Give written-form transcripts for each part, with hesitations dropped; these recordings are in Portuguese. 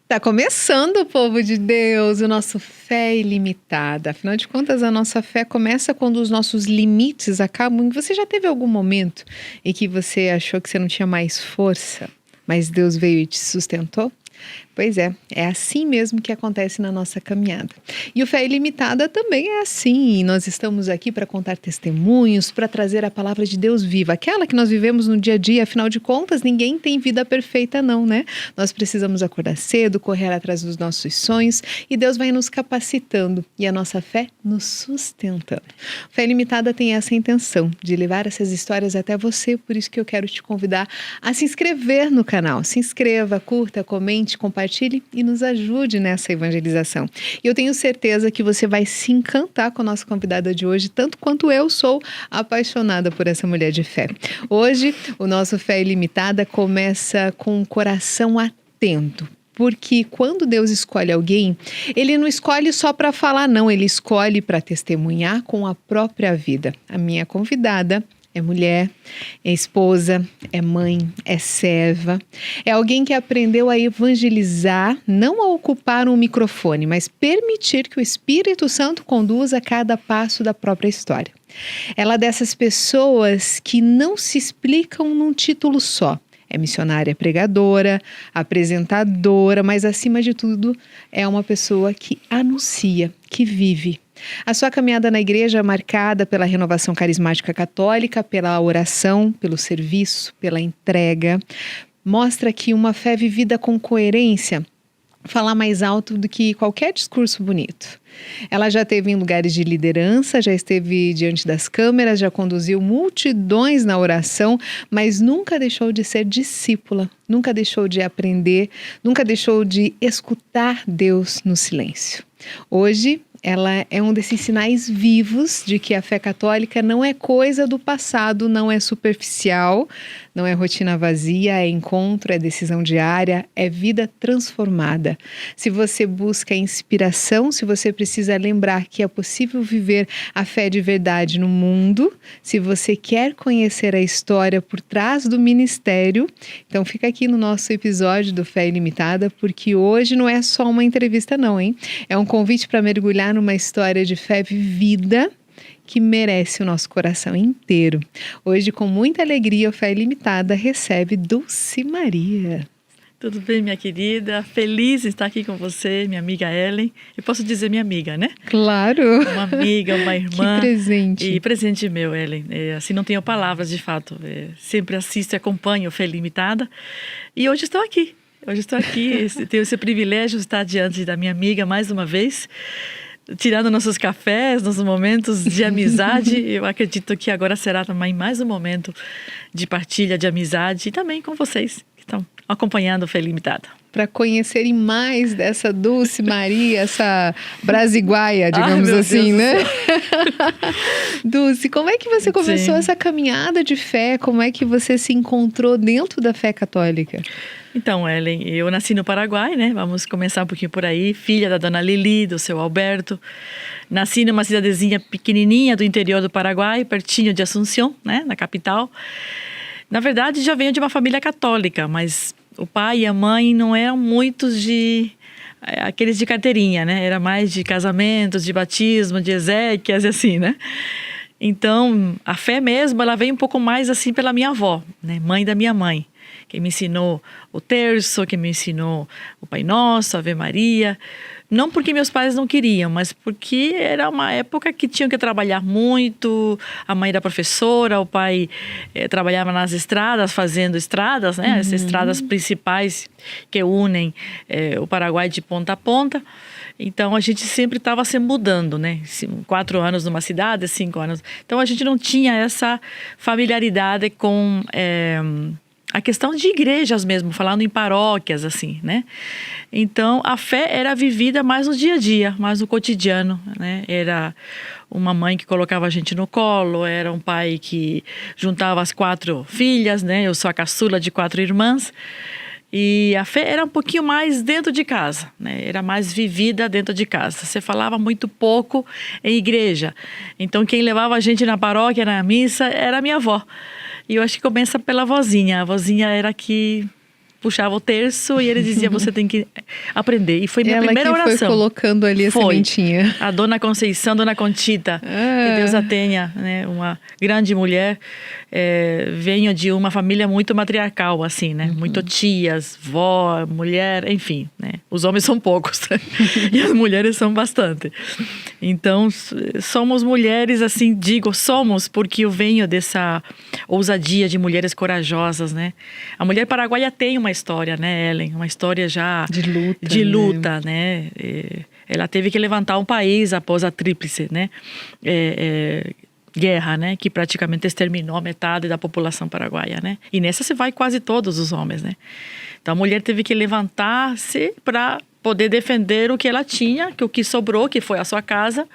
Tá começando, povo de Deus, o nosso Fé Ilimitada. Afinal de contas, a nossa fé começa quando os nossos limites acabam. Você já teve algum momento em que você achou que você não tinha mais força, mas Deus veio e te sustentou? Pois é assim mesmo que acontece na nossa caminhada. E o Fé Ilimitada também é assim. Nós estamos aqui para contar testemunhos, para trazer a palavra de Deus viva, aquela que nós vivemos no dia a dia. Afinal de contas, ninguém tem vida perfeita não, né? Nós precisamos acordar cedo, correr atrás dos nossos sonhos e Deus vai nos capacitando e a nossa fé nos sustentando. O Fé Ilimitada tem essa intenção de levar essas histórias até você, por isso que eu quero te convidar a se inscrever no canal. Se inscreva, curta, comente, compartilhe e nos ajude nessa evangelização. E eu tenho certeza que você vai se encantar com a nossa convidada de hoje, tanto quanto eu sou apaixonada por essa mulher de fé. Hoje, o nosso Fé Ilimitada começa com o coração atento. Porque quando Deus escolhe alguém, Ele não escolhe só para falar, não. Ele escolhe para testemunhar com a própria vida. A minha convidada é mulher, é esposa, é mãe, é serva. É alguém que aprendeu a evangelizar, não a ocupar um microfone, mas permitir que o Espírito Santo conduza cada passo da própria história. Ela é dessas pessoas que não se explicam num título só. É missionária, pregadora, apresentadora, mas acima de tudo é uma pessoa que anuncia, que vive. A sua caminhada na igreja é marcada pela renovação carismática católica, pela oração, pelo serviço, pela entrega. Mostra que uma fé vivida com coerência fala mais alto do que qualquer discurso bonito. Ela já esteve em lugares de liderança, já esteve diante das câmeras, já conduziu multidões na oração, mas nunca deixou de ser discípula, nunca deixou de aprender, nunca deixou de escutar Deus no silêncio. Hoje, ela é um desses sinais vivos de que a fé católica não é coisa do passado, não é superficial, não é rotina vazia, é encontro, é decisão diária, é vida transformada. Se você busca inspiração, se você precisa lembrar que é possível viver a fé de verdade no mundo, se você quer conhecer a história por trás do ministério, então fica aqui no nosso episódio do Fé Ilimitada, porque hoje não é só uma entrevista não, hein? É um convite para mergulhar numa história de fé vivida que merece o nosso coração inteiro. Hoje, com muita alegria, o Fé Ilimitada recebe Dulce Maria. Tudo bem, minha querida? Feliz em estar aqui com você, minha amiga Ellen. Eu posso dizer minha amiga, né? Claro! Uma amiga, uma irmã. Que presente! E presente meu, Ellen. Assim, não tenho palavras, de fato. Sempre assisto e acompanho o Fé Ilimitada. E hoje estou aqui. Tenho esse privilégio de estar diante da minha amiga mais uma vez, tirando nossos cafés, nossos momentos de amizade. Eu acredito que agora será também mais um momento de partilha, de amizade, e também com vocês que estão acompanhando o Fé Ilimitada. Para conhecerem mais dessa Dulce Maria, essa brasiguaia, digamos assim, né? Dulce, como é que você começou essa caminhada de fé? Como é que você se encontrou dentro da fé católica? Então, Ellen, eu nasci no Paraguai, né? Vamos começar um pouquinho por aí. Filha da dona Lili, do seu Alberto. Nasci numa cidadezinha pequenininha do interior do Paraguai, pertinho de Assunção, né? Na capital. Na verdade, já venho de uma família católica, mas o pai e a mãe não eram muitos de aqueles de carteirinha, né? Era mais de casamentos, de batismo, de exéquias e assim, né? Então, a fé mesmo, ela veio um pouco mais assim pela minha avó, né? Mãe da minha mãe, que me ensinou o terço, que me ensinou o Pai Nosso, a Ave Maria. Não porque meus pais não queriam, mas porque era uma época que tinham que trabalhar muito. A mãe era professora, o pai trabalhava nas estradas, fazendo estradas, né? As estradas principais que unem o Paraguai de ponta a ponta. Então, a gente sempre estava se mudando, né? 4 anos numa cidade, 5 anos. Então, a gente não tinha essa familiaridade com a questão de igrejas mesmo, falando em paróquias, assim, né? Então, a fé era vivida mais no dia a dia, mais no cotidiano, né? Era uma mãe que colocava a gente no colo, era um pai que juntava as 4 filhas, né? Eu sou a caçula de 4 irmãs. E a fé era um pouquinho mais dentro de casa, né? Era mais vivida dentro de casa. Você falava muito pouco em igreja. Então, quem levava a gente na paróquia, na missa, era a minha avó. E eu acho que começa pela vozinha. A vozinha era que puxava o terço e ele dizia, você tem que aprender. E foi minha primeira oração. Ela que foi colocando ali a sementinha. A Dona Conceição, Dona Conchita, que Deus a tenha, né? Uma grande mulher. Venho de uma família muito matriarcal, assim, né? Muito tias, vó, mulher, enfim, né? Os homens são poucos e as mulheres são bastante. Então, somos mulheres, assim, digo, somos porque eu venho dessa ousadia de mulheres corajosas, né? A mulher paraguaia tem uma história, né, Ellen? Uma história já de luta, né? Ela teve que levantar um país após a tríplice, né? Guerra, né? Que praticamente exterminou a metade da população paraguaia, né? E nessa se vai quase todos os homens, né? Então a mulher teve que levantar-se para poder defender o que ela tinha, que o que sobrou, que foi a sua casa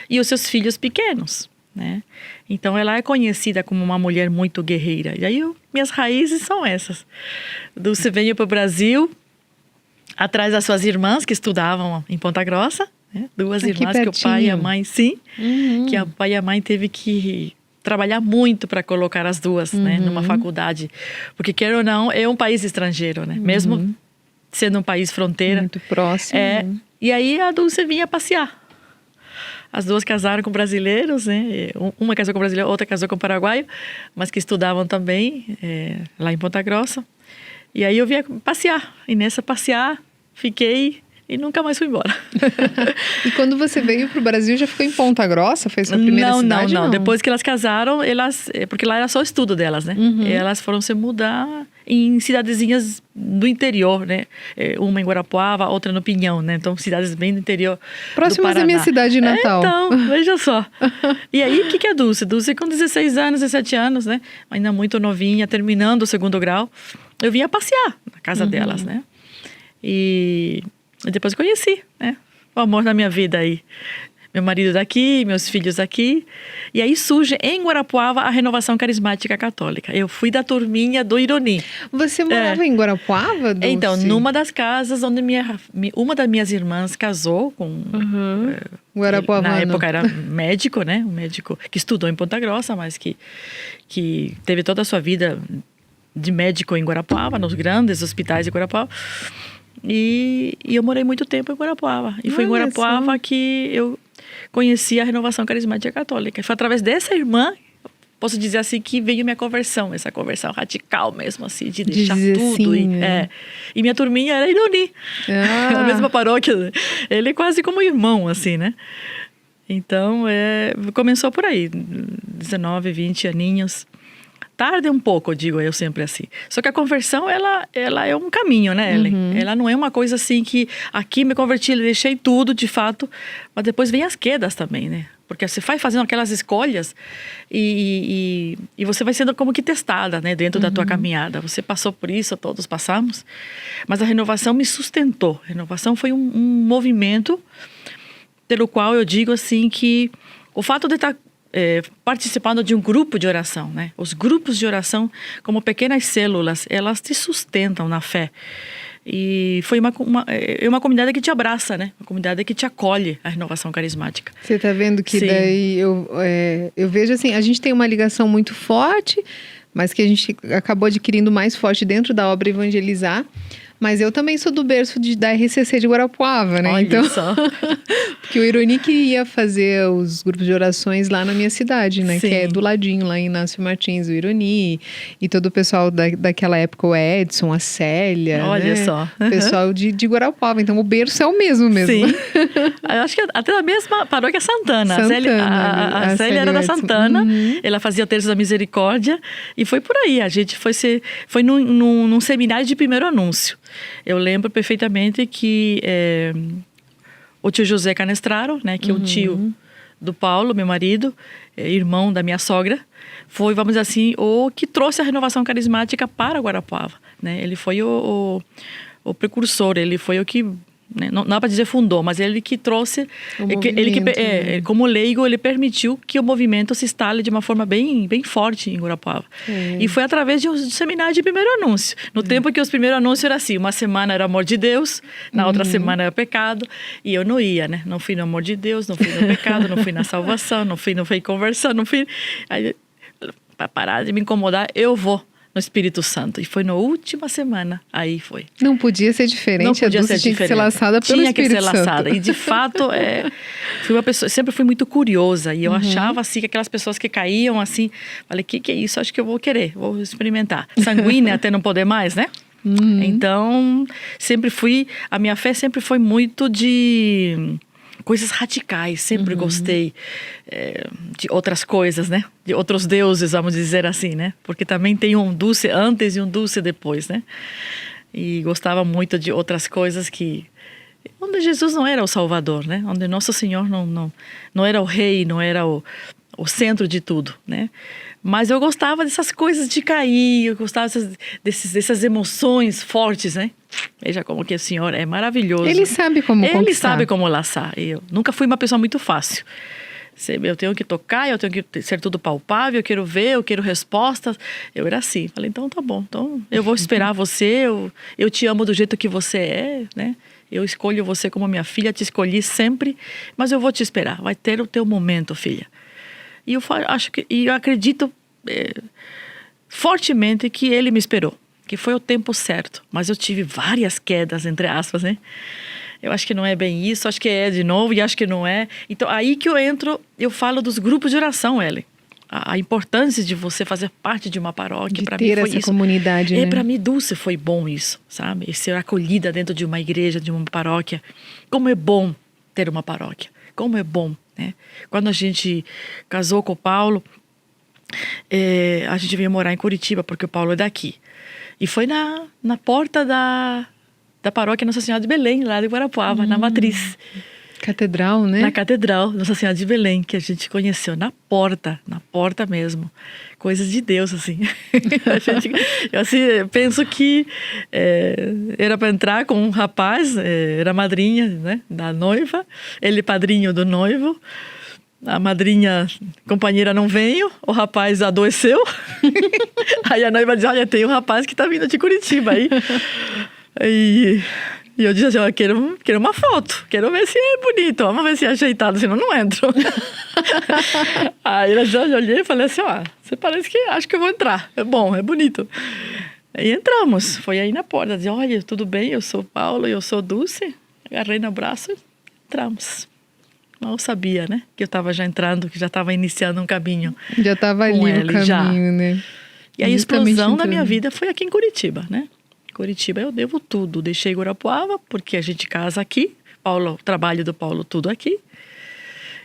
e os seus filhos pequenos, né? Então ela é conhecida como uma mulher muito guerreira. E aí minhas raízes são essas. Dulce veio para o Brasil atrás das suas irmãs que estudavam em Ponta Grossa, né? Duas irmãs que o pai e a mãe, sim, que o pai e a mãe teve que trabalhar muito para colocar as duas, né, numa faculdade, porque quer ou não é um país estrangeiro, né? Mesmo sendo um país fronteira, muito próximo. E aí a Dulce vinha passear. As duas casaram com brasileiros, né? Uma casou com brasileiro, outra casou com paraguaio, mas que estudavam também lá em Ponta Grossa. E aí eu vinha passear. E nessa passear, fiquei e nunca mais fui embora. E quando você veio para o Brasil, já ficou em Ponta Grossa? Foi sua primeira cidade? Não. Depois que elas casaram, porque lá era só estudo delas, né? Elas foram se mudar em cidadezinhas do interior, né? Uma em Guarapuava, outra no Pinhão, né? Então, cidades bem do interior próximas da minha cidade de Natal. Então, veja só. E aí, o que é a Dulce? Dulce com 16 anos, 17 anos, né? Ainda muito novinha, terminando o 2º grau. Eu vinha passear na casa delas, né? E depois conheci, né? O amor da minha vida aí. Meu marido daqui, meus filhos aqui. E aí surge em Guarapuava a Renovação Carismática Católica. Eu fui da turminha do Ironi. Você morava em Guarapuava, Dulce? Então, numa das casas onde uma das minhas irmãs casou com... Guarapuavano. Na época era médico, né? Um médico que estudou em Ponta Grossa, mas que teve toda a sua vida de médico em Guarapuava, nos grandes hospitais de Guarapuava. E eu morei muito tempo em Guarapuava. E foi em Guarapuava que eu conheci a Renovação Carismática Católica. E foi através dessa irmã, posso dizer assim, que veio minha conversão. Essa conversão radical mesmo, assim, de deixar tudo. Sim, E minha turminha era Ironi. A mesma paróquia. Ele é quase como irmão, assim, né? Então, começou por aí. 19, 20 aninhos. Tarde um pouco, digo eu sempre assim. Só que a conversão, ela é um caminho, né, Ellen? Ela não é uma coisa assim que aqui me converti, deixei tudo, de fato, mas depois vem as quedas também, né? Porque você vai fazendo aquelas escolhas e você vai sendo como que testada, né, dentro da tua caminhada. Você passou por isso, todos passamos, mas a renovação me sustentou. A renovação foi um movimento pelo qual eu digo assim que o fato de estar participando de um grupo de oração, né? Os grupos de oração, como pequenas células, elas te sustentam na fé. E foi uma comunidade que te abraça, né? Uma comunidade que te acolhe, a Renovação Carismática. Você tá vendo que daí eu vejo assim, a gente tem uma ligação muito forte, mas que a gente acabou adquirindo mais forte dentro da obra Evangelizar. Mas eu também sou do berço da RCC de Guarapuava, né? Olha então, só. Porque o Ironi que ia fazer os grupos de orações lá na minha cidade, né? Sim. Que é do ladinho, lá em Inácio Martins, o Ironi. E todo o pessoal daquela época, o Edson, a Célia. Olha, né? Só. O pessoal de Guarapuava. Então, o berço é o mesmo. Sim. Eu acho que até a mesma paróquia Santana. A Célia era da Santana. Ela fazia o Terço da Misericórdia. E foi por aí. A gente foi num seminário de primeiro anúncio. Eu lembro perfeitamente que o tio José Canestraro, né, que é o tio do Paulo, meu marido, irmão da minha sogra, foi, vamos dizer assim, o que trouxe a renovação carismática para Guarapuava, né? Ele foi o precursor, ele foi o que... Não dá para dizer fundou, mas ele que trouxe, como leigo, ele permitiu que o movimento se instale de uma forma bem, bem forte em Guarapuava. E foi através de um seminário de primeiro anúncio. No tempo que os primeiros anúncios eram assim, uma semana era amor de Deus, na outra semana era pecado, e eu não ia, né? Não fui no amor de Deus, não fui no pecado, não fui na salvação, não fui conversão, não fui... Aí, para parar de me incomodar, eu vou no Espírito Santo. E foi na última semana, aí foi. Não podia ser diferente, Não podia a Dulce ser tinha diferente. que ser laçada pelo Tinha que Espírito ser laçada. Santo. E de fato, fui uma pessoa, sempre fui muito curiosa. E eu achava assim que aquelas pessoas que caíam assim, falei, que é isso? Acho que eu vou querer, vou experimentar. Sanguínea até não poder mais, né? Então, a minha fé sempre foi muito de coisas radicais, sempre gostei de outras coisas, né? De outros deuses, vamos dizer assim, né? Porque também tem um dulce antes e um dulce depois, né? E gostava muito de outras coisas onde Jesus não era o Salvador, né? Onde Nosso Senhor não era o rei, não era o centro de tudo, né? Mas eu gostava dessas coisas de cair, eu gostava dessas emoções fortes, né? Veja como que o Senhor é maravilhoso. Ele sabe como conquistar. Ele sabe como laçar. Eu nunca fui uma pessoa muito fácil. Eu tenho que tocar, eu tenho que ser tudo palpável, eu quero ver, eu quero respostas. Eu era assim. Falei, então tá bom. Então eu vou esperar você, eu te amo do jeito que você é, né? Eu escolho você como minha filha, te escolhi sempre, mas eu vou te esperar. Vai ter o teu momento, filha. E eu acredito fortemente que ele me esperou, que foi o tempo certo. Mas eu tive várias quedas, entre aspas, né? Eu acho que não é bem isso, acho que é de novo e acho que não é. Então, aí que eu falo dos grupos de oração, Ellen. A importância de você fazer parte de uma paróquia, para mim foi essa isso. Comunidade, né? Para mim, Dulce, foi bom isso, sabe? E ser acolhida dentro de uma igreja, de uma paróquia. Como é bom ter uma paróquia. Como é bom, né? Quando a gente casou com o Paulo, a gente veio morar em Curitiba, porque o Paulo é daqui. E foi na porta da paróquia Nossa Senhora de Belém, lá de Guarapuava, na Matriz. Catedral, né? Na Catedral Nossa Senhora de Belém, que a gente conheceu na porta mesmo. Coisas de Deus, assim. Eu assim, penso que era para entrar com um rapaz, era madrinha, né, da noiva, ele padrinho do noivo. A madrinha, companheira não veio, o rapaz adoeceu. Aí a noiva diz, olha, tem um rapaz que tá vindo de Curitiba aí. E eu disse assim, eu quero uma foto, quero ver se é bonito, vamos ver se é ajeitado, senão não entro. Aí eu olhei e falei assim, você parece que acho que eu vou entrar, é bom, é bonito. E entramos, foi aí na porta, disse, olha, tudo bem, eu sou Paulo, eu sou Dulce, agarrei no braço e entramos. Mal sabia, né, que eu estava já entrando, que já estava iniciando um caminho. Já estava ali o caminho, já. Né? E a explosão da minha vida foi aqui em Curitiba, né? Curitiba eu devo tudo. Deixei Guarapuava, porque a gente casa aqui. O trabalho do Paulo, tudo aqui.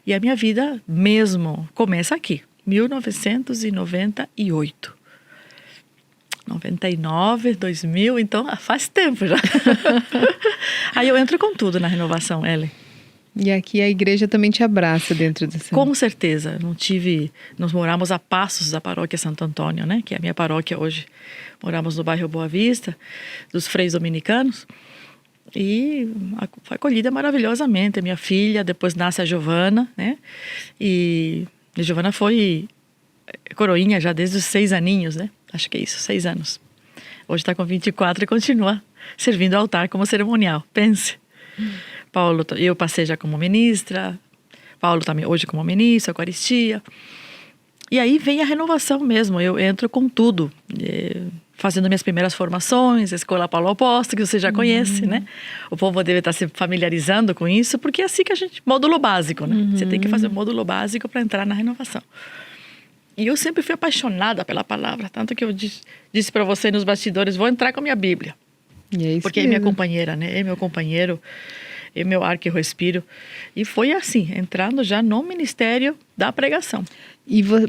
E a minha vida mesmo começa aqui, 1998. 99, 2000, então faz tempo já. Aí eu entro com tudo na renovação, Ellen. E aqui a igreja também te abraça dentro dessa... Com certeza. Nós moramos a passos da paróquia Santo Antônio, né? Que é a minha paróquia hoje. Moramos no bairro Boa Vista, dos Freios Dominicanos. E foi acolhida maravilhosamente. A minha filha, depois nasce a Giovana, né? E a Giovana foi coroinha já desde os 6 aninhos, né? Acho que é isso, 6 anos. Hoje está com 24 e continua servindo ao altar como cerimonial. Pense. Paulo, eu passei já como ministra, Paulo também hoje como ministro, Eucaristia. E aí vem a renovação mesmo, eu entro com tudo, fazendo minhas primeiras formações, a Escola Paulo Apóstolo, que você já conhece, né? O povo deve estar se familiarizando com isso, porque é assim que módulo básico, né? Você tem que fazer o módulo básico para entrar na renovação. E eu sempre fui apaixonada pela palavra, tanto que eu disse para você nos bastidores, vou entrar com a minha Bíblia. E é isso porque mesmo. É minha companheira, né? É meu companheiro, é meu ar que eu respiro. E foi assim, entrando já no ministério da pregação.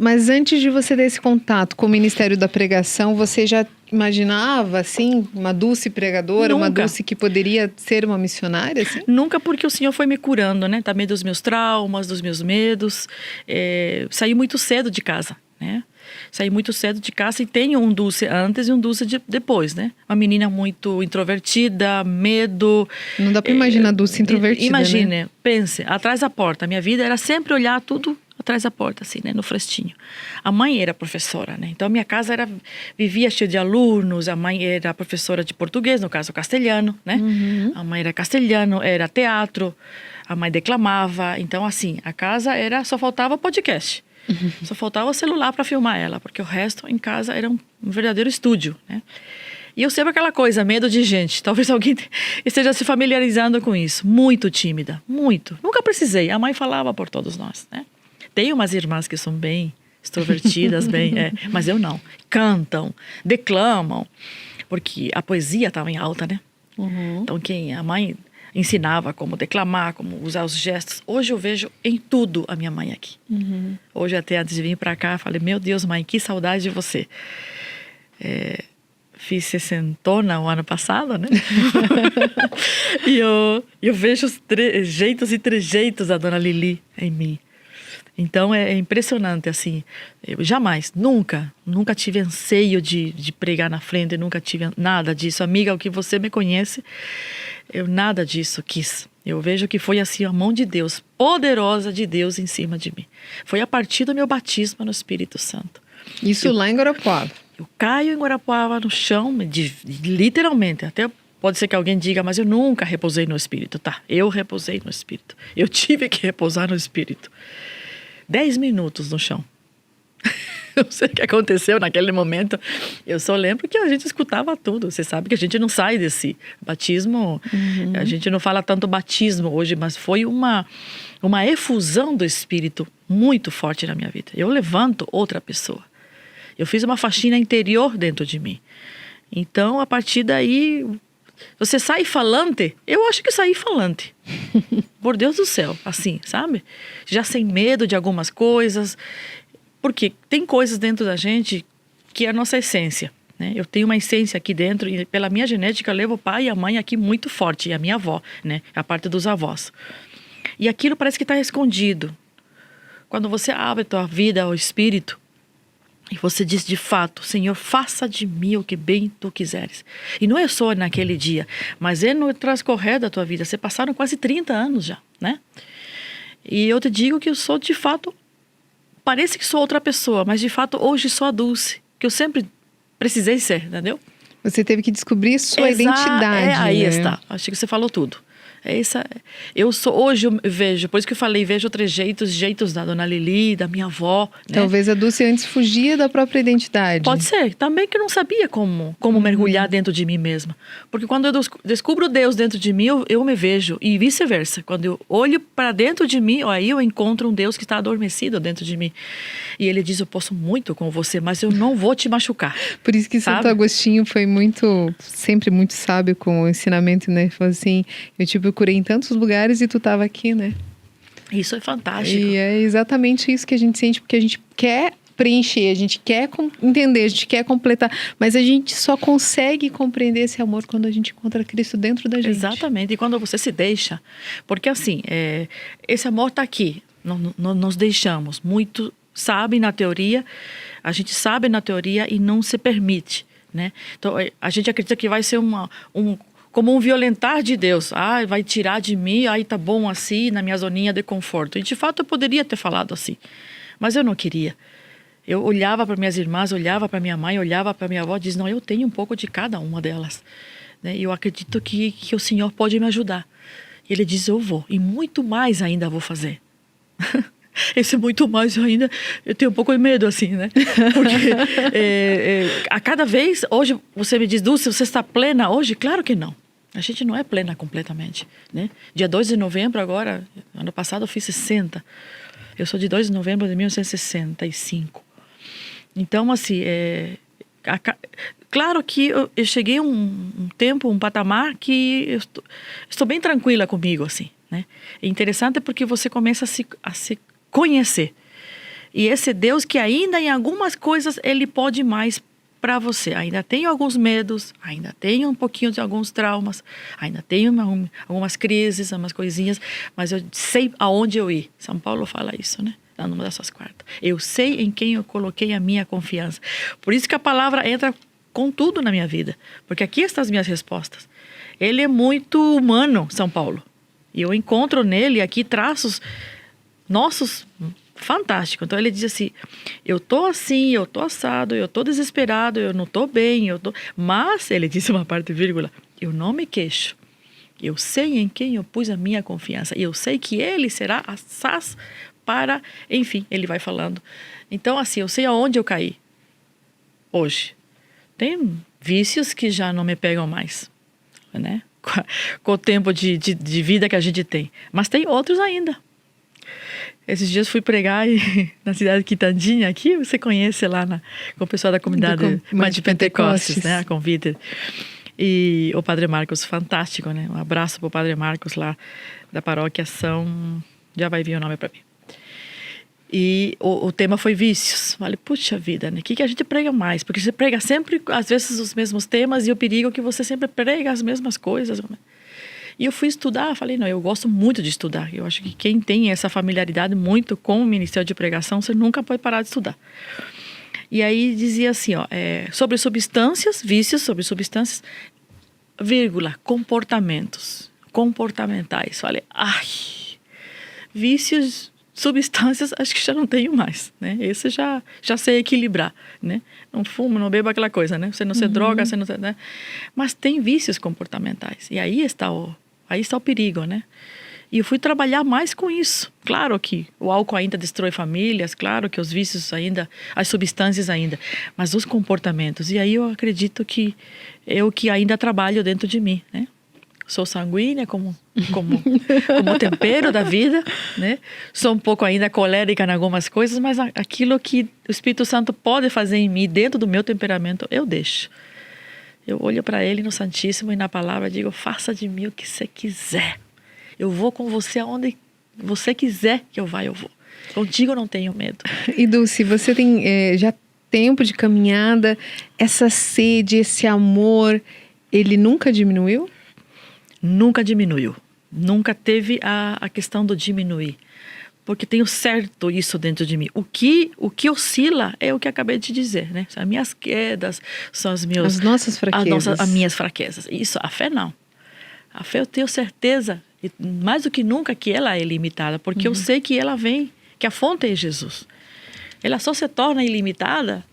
Mas antes de você ter esse contato com o ministério da pregação, você já imaginava, assim, uma Dulce pregadora, Nunca. uma Dulce que poderia ser uma missionária, assim? Nunca, porque o Senhor foi me curando, né? Também dos meus traumas, dos meus medos. Saí muito cedo de casa, né? Saí muito cedo de casa e tenho um Dulce antes e um Dulce depois, né? Uma menina muito introvertida, medo. Não dá para imaginar a Dulce introvertida, Imagine, né? Pense, atrás da porta. A minha vida era sempre olhar tudo atrás da porta, assim, né? No frestinho. A mãe era professora, né? Então, a minha casa vivia cheia de alunos. A mãe era professora de português, no caso, castelhano, né? A mãe era castelhano, era teatro. A mãe declamava. Então, assim, a casa só faltava podcast. Só faltava o celular para filmar ela, porque o resto em casa era um verdadeiro estúdio, né? E eu sempre aquela coisa, medo de gente. Talvez alguém esteja se familiarizando com isso. Muito tímida, muito. Nunca precisei. A mãe falava por todos nós, né? Tem umas irmãs que são bem extrovertidas, mas eu não. Cantam, declamam, porque a poesia estava em alta, né? Então a mãe ensinava como declamar, como usar os gestos. Hoje eu vejo em tudo a minha mãe aqui. Hoje até antes de vir para cá, falei, meu Deus, mãe, que saudade de você. Fiz 60 o ano passado, né? E eu vejo os jeitos e trejeitos da Dona Lili em mim. Então é impressionante, assim. Eu jamais, nunca tive anseio de pregar na frente, nunca tive nada disso. Amiga, o que você me conhece, eu nada disso quis. Eu vejo que foi assim a mão de Deus, poderosa de Deus em cima de mim. Foi a partir do meu batismo no Espírito Santo. Isso lá em Guarapuava. Eu caio em Guarapuava no chão, literalmente, até pode ser que alguém diga, mas eu nunca repousei no Espírito. Tá, eu repousei no Espírito. Eu tive que repousar no Espírito. 10 minutos no chão. Não sei o que aconteceu naquele momento. Eu só lembro que a gente escutava tudo. Você sabe que a gente não sai desse batismo. A gente não fala tanto batismo hoje, mas foi uma efusão do Espírito muito forte na minha vida. Eu levanto outra pessoa. Eu fiz uma faxina interior dentro de mim. Então, a partir daí, você sai falante. Eu acho que saí falante. Por Deus do céu, assim, sabe? Já sem medo de algumas coisas. Porque tem coisas dentro da gente que é a nossa essência, né? Eu tenho uma essência aqui dentro e pela minha genética eu levo o pai e a mãe aqui muito forte. E a minha avó, né? A parte dos avós. E aquilo parece que está escondido. Quando você abre a tua vida ao Espírito, e você diz de fato, Senhor, faça de mim o que bem tu quiseres. E não é só naquele dia, mas é no transcorrer da tua vida. Você passaram quase 30 anos já, né? E eu te digo que eu sou de fato, parece que sou outra pessoa, mas de fato hoje sou a Dulce, que eu sempre precisei ser, entendeu? Você teve que descobrir sua identidade. Aí né? está, acho que você falou tudo. Hoje eu vejo, por isso que eu falei, vejo jeitos da Dona Lili, da minha avó, né? Talvez a Dulce antes fugia da própria identidade. Pode ser, também que eu não sabia como mergulhar dentro de mim mesma. Porque quando eu descubro Deus dentro de mim, eu me vejo, e vice-versa. Quando eu olho para dentro de mim, aí eu encontro um Deus que está adormecido dentro de mim. E ele diz, eu posso muito com você, mas eu não vou te machucar. Por isso que Santo Agostinho foi sempre muito sábio com o ensinamento, né? Ele falou assim, eu te procurei em tantos lugares e tu estava aqui, né? Isso é fantástico. E é exatamente isso que a gente sente, porque a gente quer preencher, a gente quer entender, a gente quer completar, mas a gente só consegue compreender esse amor quando a gente encontra Cristo dentro da gente. Exatamente, e quando você se deixa, porque assim, esse amor está aqui, nos deixamos, muito sabe na teoria, a gente sabe na teoria e não se permite, né? Então, a gente acredita que vai ser como um violentar de Deus. Vai tirar de mim, tá bom assim, na minha zoninha de conforto. E de fato eu poderia ter falado assim, mas eu não queria. Eu olhava para minhas irmãs, olhava para minha mãe, olhava para minha avó e dizia, não, eu tenho um pouco de cada uma delas, né? E eu acredito que o Senhor pode me ajudar. E ele diz, eu vou, e muito mais ainda vou fazer. Esse muito mais ainda, eu tenho um pouco de medo, assim, né? Porque a cada vez, hoje você me diz, Dulce, você está plena hoje? Claro que não. A gente não é plena completamente, né? Dia 2 de novembro agora, ano passado eu fiz 60. Eu sou de 2 de novembro de 1965. Então, assim, claro que eu cheguei um tempo, um patamar que eu estou bem tranquila comigo, assim, né? É interessante porque você começa a se conhecer. E esse Deus que ainda em algumas coisas ele pode mais para você. Ainda tenho alguns medos, ainda tenho um pouquinho de alguns traumas, ainda tenho algumas crises, umas coisinhas, mas eu sei aonde eu ir. São Paulo fala isso, né? Numa das suas cartas. Eu sei em quem eu coloquei a minha confiança. Por isso que a palavra entra com tudo na minha vida. Porque aqui estão as minhas respostas. Ele é muito humano, São Paulo. E eu encontro nele aqui traços nossos fantásticos. Então ele diz assim, eu tô assim, eu tô assado, eu tô desesperado, eu não tô bem, mas, ele disse uma parte vírgula, eu não me queixo. Eu sei em quem eu pus a minha confiança. E eu sei que ele será assaz para... Enfim, ele vai falando. Então, assim, eu sei aonde eu caí hoje. Tem vícios que já não me pegam mais, né? Com o tempo de vida que a gente tem. Mas tem outros ainda. Esses dias fui pregar na cidade de Quitandinha, aqui você conhece lá com o pessoal da comunidade de Pentecostes, né? A convite. E o Padre Marcos, fantástico, né? Um abraço para o Padre Marcos lá da paróquia já vai vir o nome para mim. E o tema foi vícios. Falei, puxa vida, né? O que a gente prega mais? Porque você prega sempre, às vezes, os mesmos temas e o perigo é que você sempre prega as mesmas coisas. E eu fui estudar, falei, não, eu gosto muito de estudar. Eu acho que quem tem essa familiaridade muito com o Ministério de Pregação, você nunca pode parar de estudar. E aí dizia assim, ó, sobre substâncias, vícios sobre substâncias, vírgula, comportamentais. Falei, ai, vícios, substâncias, acho que já não tenho mais, né? Esse já sei equilibrar, né? Não fumo, não bebo, aquela coisa, né? Você não se droga, você não... Né? Mas tem vícios comportamentais. E aí está o perigo, né? E eu fui trabalhar mais com isso. Claro que o álcool ainda destrói famílias, claro que os vícios ainda, as substâncias ainda, mas os comportamentos. E aí eu acredito que eu que ainda trabalho dentro de mim, né? Sou sanguínea como tempero da vida, né? Sou um pouco ainda colérica em algumas coisas, mas aquilo que o Espírito Santo pode fazer em mim, dentro do meu temperamento, eu deixo. Eu olho para Ele no Santíssimo e na palavra digo, faça de mim o que você quiser. Eu vou com você aonde você quiser que eu vá, eu vou. Contigo eu não tenho medo. E Dulce, você tem já tempo de caminhada, essa sede, esse amor, ele nunca diminuiu? Nunca diminuiu. Nunca teve a questão do diminuir. Porque tenho certo isso dentro de mim. O que oscila é o que acabei de dizer, né? As minhas quedas, são as nossas fraquezas. As minhas fraquezas. Isso, a fé não. A fé eu tenho certeza, mais do que nunca, que ela é ilimitada. Porque eu sei que ela vem, que a fonte é Jesus. Ela só se torna ilimitada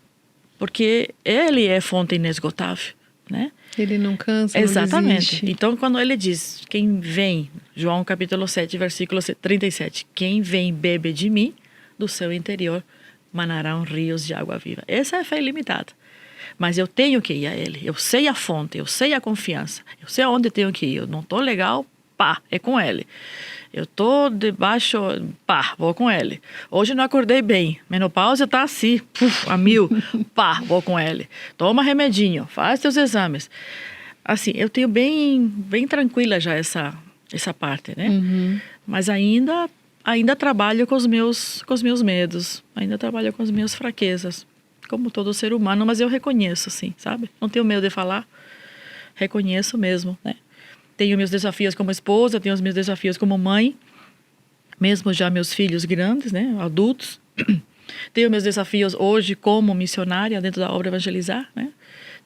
porque Ele é fonte inesgotável, né? Ele não cansa, Exatamente. Não desiste. Então, quando ele diz, quem vem, João capítulo 7, versículo 37, quem vem bebe de mim, do seu interior manarão rios de água viva. Essa é a fé ilimitada. Mas eu tenho que ir a Ele. Eu sei a fonte, eu sei a confiança. Eu sei aonde tenho que ir. Eu não estou legal, pá, é com Ele. Eu estou debaixo, pá, vou com Ele. Hoje não acordei bem. Menopausa está assim, a 1000, pá, vou com Ele. Toma remedinho, faz teus exames. Assim, eu tenho bem tranquila já essa parte, né? Mas ainda trabalho com os meus medos. Ainda trabalho com as minhas fraquezas. Como todo ser humano, mas eu reconheço, assim, sabe? Não tenho medo de falar. Reconheço mesmo, né? Tenho meus desafios como esposa, tenho os meus desafios como mãe, mesmo já meus filhos grandes, né, adultos. Tenho meus desafios hoje como missionária dentro da obra Evangelizar, né?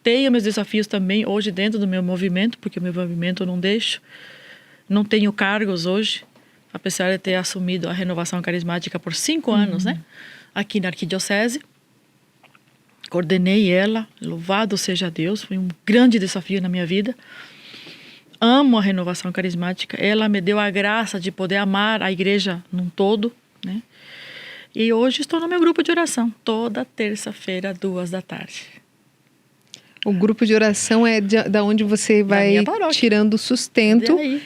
Tenho meus desafios também hoje dentro do meu movimento, porque o meu movimento eu não deixo. Não tenho cargos hoje, apesar de ter assumido a renovação carismática por 5 anos, né? Aqui na Arquidiocese. Coordenei ela, louvado seja Deus, foi um grande desafio na minha vida. Amo a renovação carismática. Ela me deu a graça de poder amar a igreja num todo, né? E hoje estou no meu grupo de oração, toda terça-feira, 14h. O grupo de oração é da onde você vai tirando sustento. Daí,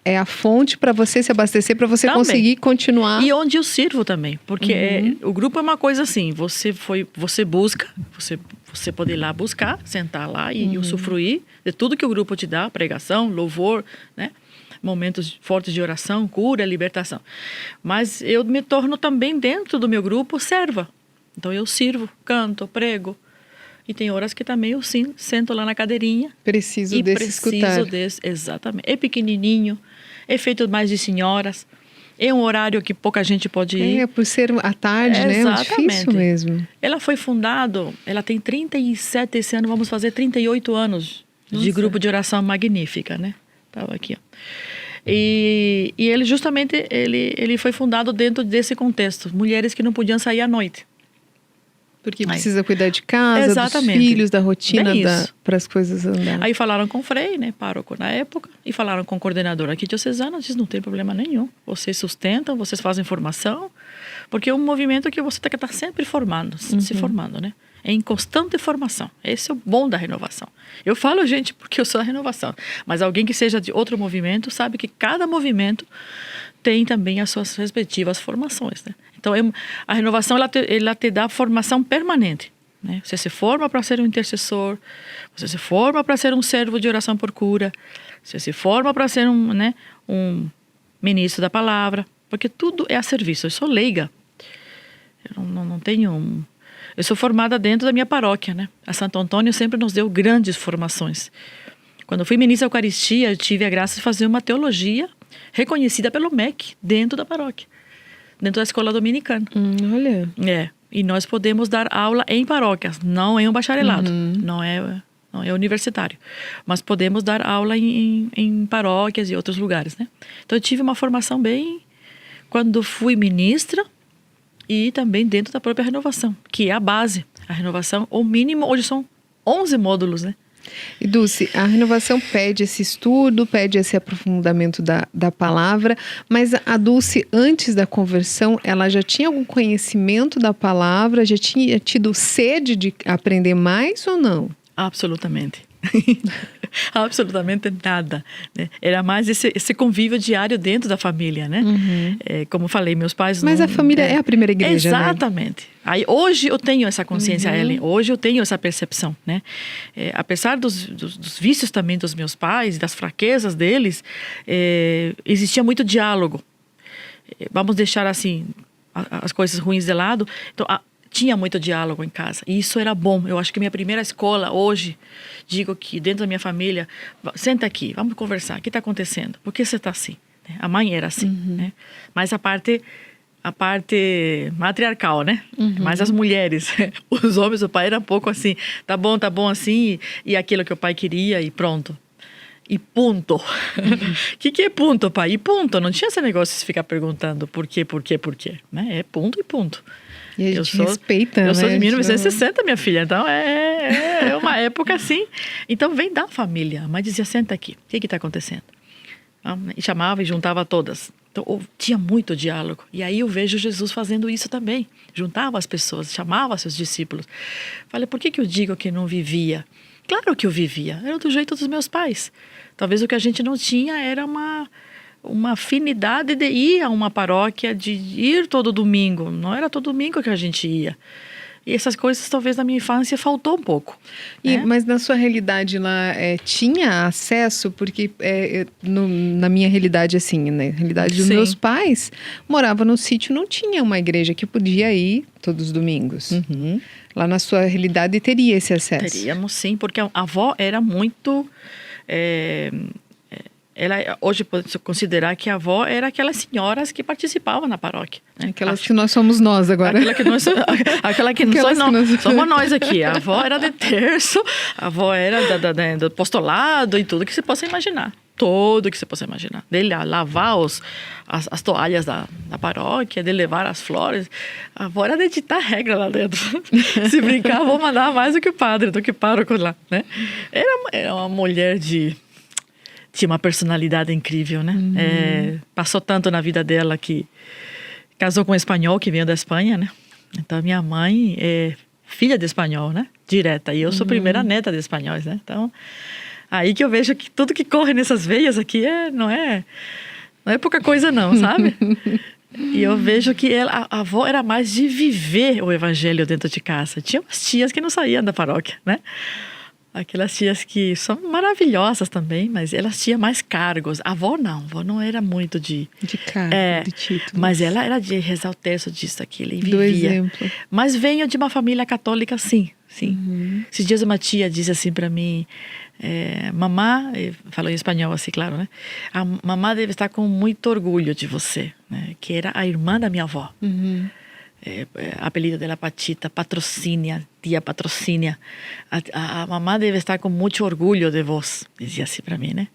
é a fonte para você se abastecer, para você também conseguir continuar. E onde eu sirvo também, porque o grupo é uma coisa assim, você busca, você pode ir lá buscar, sentar lá e usufruir de tudo que o grupo te dá, pregação, louvor, né? Momentos fortes de oração, cura, libertação. Mas eu me torno também dentro do meu grupo serva. Então eu sirvo, canto, prego. E tem horas que também eu sento lá na cadeirinha. Preciso escutar. Exatamente. É pequenininho, é feito mais de senhoras. É um horário que pouca gente pode ir. Por ser à tarde, né? É difícil mesmo. Ela foi fundada, ela tem 37 esse ano, vamos fazer 38 anos de grupo de oração magnífica, né? Estava aqui, ó. E ele justamente, ele foi fundado dentro desse contexto. Mulheres que não podiam sair à noite. Porque precisa cuidar de casa, Exatamente. dos filhos, da rotina, Bem isso. para as coisas andarem. Aí falaram com o Frei, né, pároco na época, e falaram com o coordenador aqui diocesano, disse, não tem problema nenhum, vocês sustentam, vocês fazem formação, porque é um movimento que você tem que estar sempre formando, se formando, né? É em constante formação. Esse é o bom da renovação. Eu falo, gente, porque eu sou da renovação, mas alguém que seja de outro movimento sabe que cada movimento tem também as suas respectivas formações, né? Então, a renovação, ela te dá formação permanente, né? Você se forma para ser um intercessor, você se forma para ser um servo de oração por cura, você se forma para ser um ministro da palavra, porque tudo é a serviço. Eu sou leiga, eu não tenho... Eu sou formada dentro da minha paróquia, né? A Santo Antônio sempre nos deu grandes formações. Quando eu fui ministra da Eucaristia, eu tive a graça de fazer uma teologia reconhecida pelo MEC dentro da paróquia, dentro da escola dominicana. Olha. E nós podemos dar aula em paróquias, não em um bacharelado, não é universitário, mas podemos dar aula em paróquias e outros lugares, né? Então eu tive uma formação bem quando fui ministra e também dentro da própria renovação, que é a base. A renovação, o mínimo, hoje são 11 módulos, né? E Dulce, a renovação pede esse estudo, pede esse aprofundamento da palavra, mas a Dulce, antes da conversão, ela já tinha algum conhecimento da palavra, já tinha tido sede de aprender mais ou não? Absolutamente. Absolutamente nada, né? Era mais esse convívio diário dentro da família, né? Como falei, meus pais... Mas a família é a primeira igreja, exatamente. Né? Aí, hoje eu tenho essa consciência, Ellen, hoje eu tenho essa percepção, né? Apesar dos vícios também dos meus pais, das fraquezas deles, existia muito diálogo. Vamos deixar assim, as coisas ruins de lado. Então, tinha muito diálogo em casa, e isso era bom. Eu acho que minha primeira escola hoje, digo que dentro da minha família, senta aqui, vamos conversar, o que está acontecendo? Por que você está assim? A mãe era assim, né? Mas a parte matriarcal, né? Mas as mulheres, os homens, o pai era um pouco assim, tá bom assim, e aquilo que o pai queria e pronto. E ponto. Que é ponto, pai? E ponto. Não tinha esse negócio de ficar perguntando por quê, né? É ponto e ponto. E a gente respeita, né? Eu sou de 1960, minha filha. Então, é uma época assim. Então, vem da família. A mãe dizia, senta aqui. O que está acontecendo? E chamava e juntava todas. Então, tinha muito diálogo. E aí eu vejo Jesus fazendo isso também. Juntava as pessoas, chamava seus discípulos. Falei, por que eu digo que não vivia? Claro que eu vivia. Era do jeito dos meus pais. Talvez o que a gente não tinha era uma afinidade de ir a uma paróquia, de ir todo domingo. Não era todo domingo que a gente ia. E essas coisas, talvez, na minha infância, faltou um pouco. Né? Mas na sua realidade lá, tinha acesso? Porque na minha realidade, assim, né? Na realidade dos meus pais, morava no sítio, não tinha uma igreja que podia ir todos os domingos. Lá na sua realidade, teria esse acesso? Teríamos, sim, porque a avó era muito... hoje pode considerar que a avó era aquelas senhoras que participavam na paróquia. Né? Aquelas que nós somos nós agora. Aquela que somos nós aqui. A avó era de terço, a avó era do apostolado e tudo que você possa imaginar. Tudo que você possa imaginar. Dele lavar as toalhas da paróquia, de levar as flores. A avó era de ditar regra lá dentro. Se brincar, a avó mandava mais do que o padre, do que o pároco lá. Né? Era uma mulher tinha uma personalidade incrível, né? Passou tanto na vida dela que casou com um espanhol que veio da Espanha, né? Então, minha mãe é filha de espanhol, né? Direta. E eu sou primeira neta de espanhóis, né? Então, aí que eu vejo que tudo que corre nessas veias aqui não é pouca coisa não, sabe? E eu vejo que a avó era mais de viver o evangelho dentro de casa. Tinha umas tias que não saíam da paróquia, né? Aquelas tias que são maravilhosas também, mas elas tinham mais cargos. A avó não era muito de cargo, de título. Mas ela era de rezar o terço disso, aquilo, e vivia. Do exemplo. Mas venho de uma família católica, sim. Esses dias uma tia disse assim para mim, mamá, falou em espanhol assim, claro, né? A mamá deve estar com muito orgulho de você, né? Que era a irmã da minha avó. apelido dela Patita, patrocínia, tia patrocínia. A mamãe deve estar com muito orgulho de vós, dizia assim para mim, né?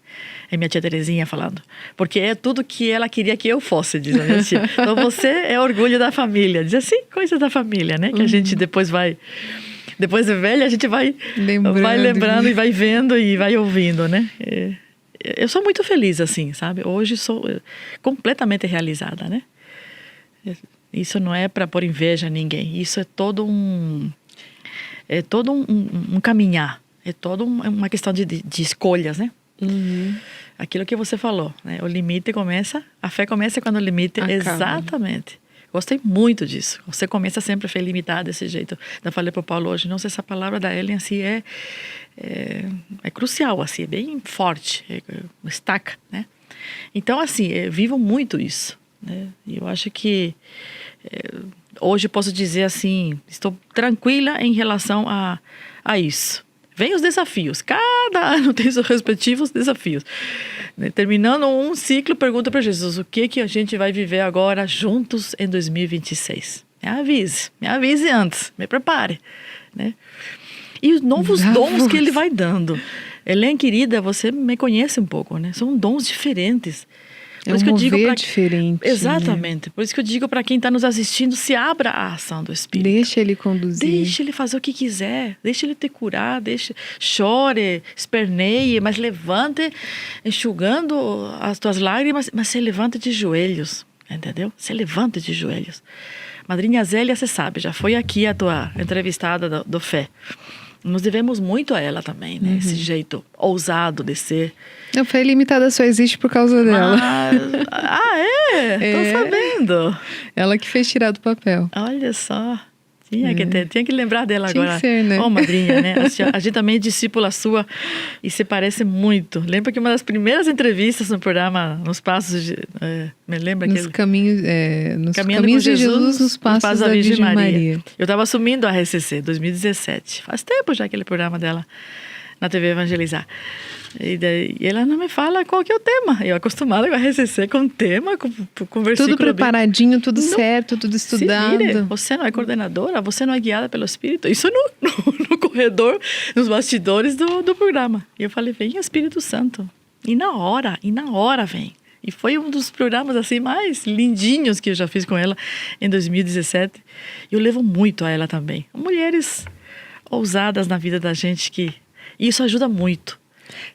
É minha tia Terezinha falando. Porque é tudo que ela queria que eu fosse, diz a minha tia. Então você é orgulho da família. Diz assim, coisa da família, né? Que a gente depois de velha, a gente vai lembrando e vai vendo e vai ouvindo, né? Eu sou muito feliz assim, sabe? Hoje sou completamente realizada, né? Isso não é para pôr inveja a ninguém. Isso é todo um caminhar. É toda uma questão de escolhas, né? Uhum. Aquilo que você falou, né? O limite começa, a fé começa quando o limite... Acaba. Exatamente. Gostei muito disso. Você começa sempre a fé limitada desse jeito. Eu falei para o Paulo hoje, nossa, essa palavra da Ellen assim, é crucial, assim, é bem forte, estaca, né? Então, assim, eu vivo muito isso, né? E eu acho que hoje posso dizer assim, estou tranquila em relação a isso. Vem os desafios, cada ano tem seus respectivos desafios. Terminando um ciclo, pergunta para Jesus, o que a gente vai viver agora juntos em 2026? Me avise antes, me prepare, né? E os novos dons que ele vai dando. Helen, querida, você me conhece um pouco, né? São dons diferentes. Por isso que eu digo diferente. Exatamente. Né? Por isso que eu digo para quem está nos assistindo, se abra à ação do Espírito. Deixa ele conduzir. Deixa ele fazer o que quiser. Deixa ele te curar. Chore, esperneie, mas levante, enxugando as tuas lágrimas, mas se levante de joelhos. Entendeu? Se levante de joelhos. Madrinha Zélia, você sabe, já foi aqui a tua entrevistada do Fé. Nos devemos muito a ela também, né? Esse jeito ousado de ser. A fé ilimitada só existe por causa dela. Tô sabendo. Ela que fez tirar do papel. Olha só. Tinha que lembrar dela Tinha agora. Que ser, né? Madrinha, né? A gente também é discípula sua e se parece muito. Lembra que uma das primeiras entrevistas no programa, nos passos de... me lembra nos aquele... caminhos, nos Caminhando caminhos com de Jesus, nos passos da Virgem Maria. Eu estava assumindo a RCC, 2017. Faz tempo já aquele programa dela na TV Evangelizar. E ela não me fala qual que é o tema. Eu acostumada com a RCC com tema, com versículo. Tudo preparadinho, tudo certo, tudo estudado. Se vire. Você não é coordenadora, você não é guiada pelo Espírito. Isso no corredor, nos bastidores do programa. E eu falei, vem Espírito Santo. E na hora vem. E foi um dos programas assim mais lindinhos que eu já fiz com ela em 2017. E eu levo muito a ela também. Mulheres ousadas na vida da gente que... E isso ajuda muito.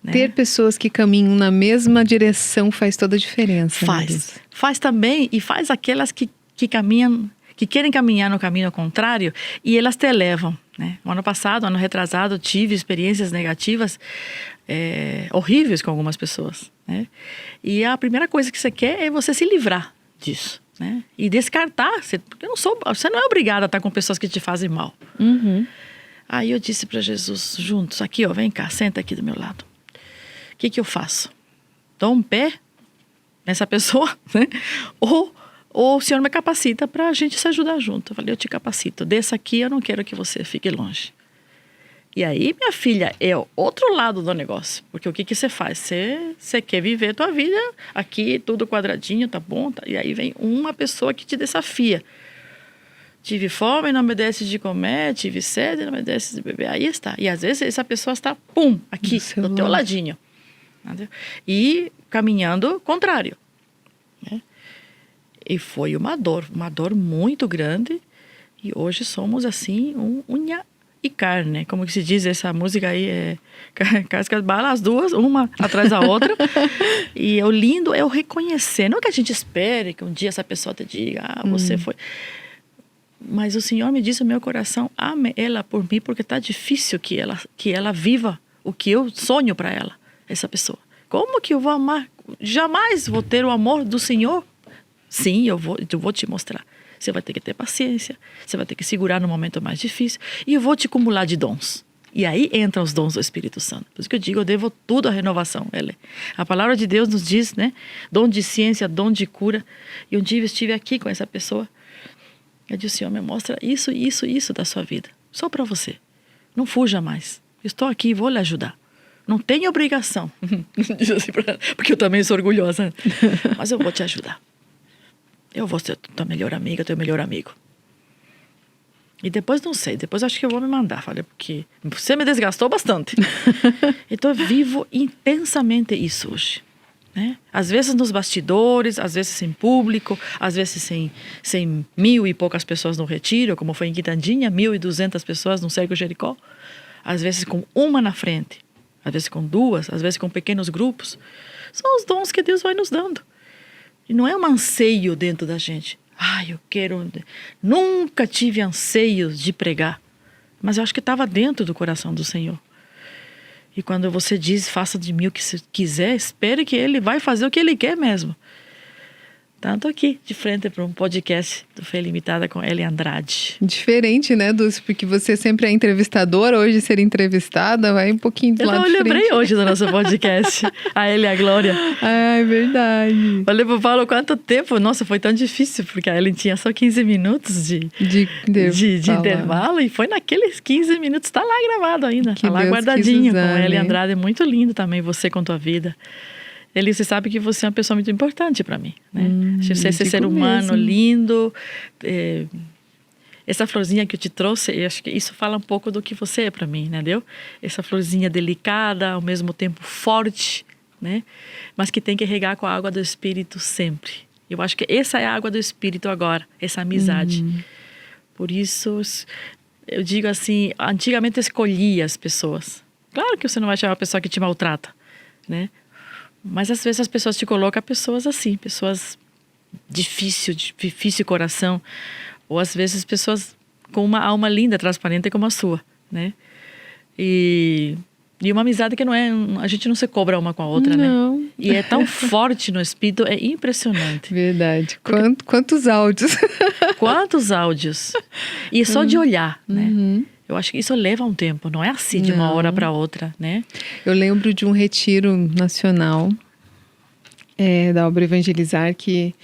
Né? Ter pessoas que caminham na mesma direção faz toda a diferença. Faz também, e faz aquelas que caminham, que querem caminhar no caminho contrário e elas te elevam, né? O ano passado, ano retrasado, tive experiências negativas horríveis com algumas pessoas, né? E a primeira coisa que você quer é você se livrar disso, né? E descartar, porque você não é obrigada a estar com pessoas que te fazem mal. Uhum. Aí eu disse para Jesus, juntos, aqui, ó, vem cá, senta aqui do meu lado. O que eu faço? Dou um pé nessa pessoa, né? Ou o Senhor me capacita para a gente se ajudar junto. Eu falei, eu te capacito. Dessa aqui eu não quero que você fique longe. E aí, minha filha, é o outro lado do negócio. Porque o que você faz? Você quer viver a tua vida aqui, tudo quadradinho, tá bom? Tá? E aí vem uma pessoa que te desafia. Tive fome, não me desse de comer. Tive sede, não me desse de beber. Aí está. E às vezes essa pessoa está, pum, aqui, do teu ladinho. Entendeu? E caminhando contrário. Né? E foi uma dor muito grande. E hoje somos assim, unha e carne. Como que se diz essa música aí? Casca de bala, as duas, uma atrás da outra. E o lindo é o reconhecer. Não que a gente espere que um dia essa pessoa te diga, você foi... Mas o Senhor me disse no meu coração, ame ela por mim, porque está difícil que ela viva o que eu sonho para ela, essa pessoa. Como que eu vou amar? Jamais vou ter o amor do Senhor? Sim, eu vou te mostrar. Você vai ter que ter paciência, você vai ter que segurar no momento mais difícil, e eu vou te acumular de dons. E aí entram os dons do Espírito Santo. Por isso que eu digo, eu devo tudo à renovação. A palavra de Deus nos diz, né? Dom de ciência, dom de cura. E um dia eu estive aqui com essa pessoa. Eu disse, Senhor, me mostra isso da sua vida. Só para você. Não fuja mais. Eu estou aqui e vou lhe ajudar. Não tenho obrigação. Diz assim pra ela, porque eu também sou orgulhosa. Mas eu vou te ajudar. Eu vou ser tua melhor amiga, teu melhor amigo. E depois não sei, depois acho que eu vou me mandar, falei, porque você me desgastou bastante. Então eu vivo intensamente isso hoje, né? Às vezes nos bastidores, às vezes em público, às vezes sem 1.000 e poucas pessoas no retiro, como foi em Quitandinha, 1.200 pessoas no Cerco Jericó, às vezes com uma na frente, às vezes com duas, às vezes com pequenos grupos. São os dons que Deus vai nos dando. E não é um anseio dentro da gente. Eu quero... Nunca tive anseios de pregar. Mas eu acho que estava dentro do coração do Senhor. E quando você diz, faça de mim o que você quiser, espere que Ele vai fazer o que Ele quer mesmo. Tanto aqui, de frente para um podcast do Fé Limitada com Eli Andrade. Diferente, né, Dulce? Porque você sempre é entrevistadora, hoje ser entrevistada vai um pouquinho do lado de frente. Eu lembrei hoje do nosso podcast, a Eli e a Glória. É verdade. Falei pro Paulo, quanto tempo? Nossa, foi tão difícil, porque a Ellen tinha só 15 minutos de intervalo, e foi naqueles 15 minutos, tá lá gravado ainda, tá lá Deus guardadinho com a Eli Andrade, é muito lindo também, você com tua vida. Ele, você sabe que você é uma pessoa muito importante para mim, né? Você é esse ser humano mesmo. Lindo. Essa florzinha que eu te trouxe, eu acho que isso fala um pouco do que você é para mim, entendeu? Essa florzinha delicada, ao mesmo tempo forte, né? Mas que tem que regar com a água do Espírito sempre. Eu acho que essa é a água do Espírito agora, essa amizade. Por isso, eu digo assim, antigamente eu escolhia as pessoas. Claro que você não vai chamar uma pessoa que te maltrata, né? Mas às vezes as pessoas te colocam pessoas assim, pessoas difícil coração, ou às vezes pessoas com uma alma linda, transparente como a sua, né? E uma amizade que não é, a gente não se cobra uma com a outra, não. Né? E é tão forte no espírito, é impressionante. Verdade. Quantos áudios? Quantos áudios. E só de olhar, né? Eu acho que isso leva um tempo, não é assim de uma hora para outra, né? Eu lembro de um retiro nacional da obra Evangelizar, que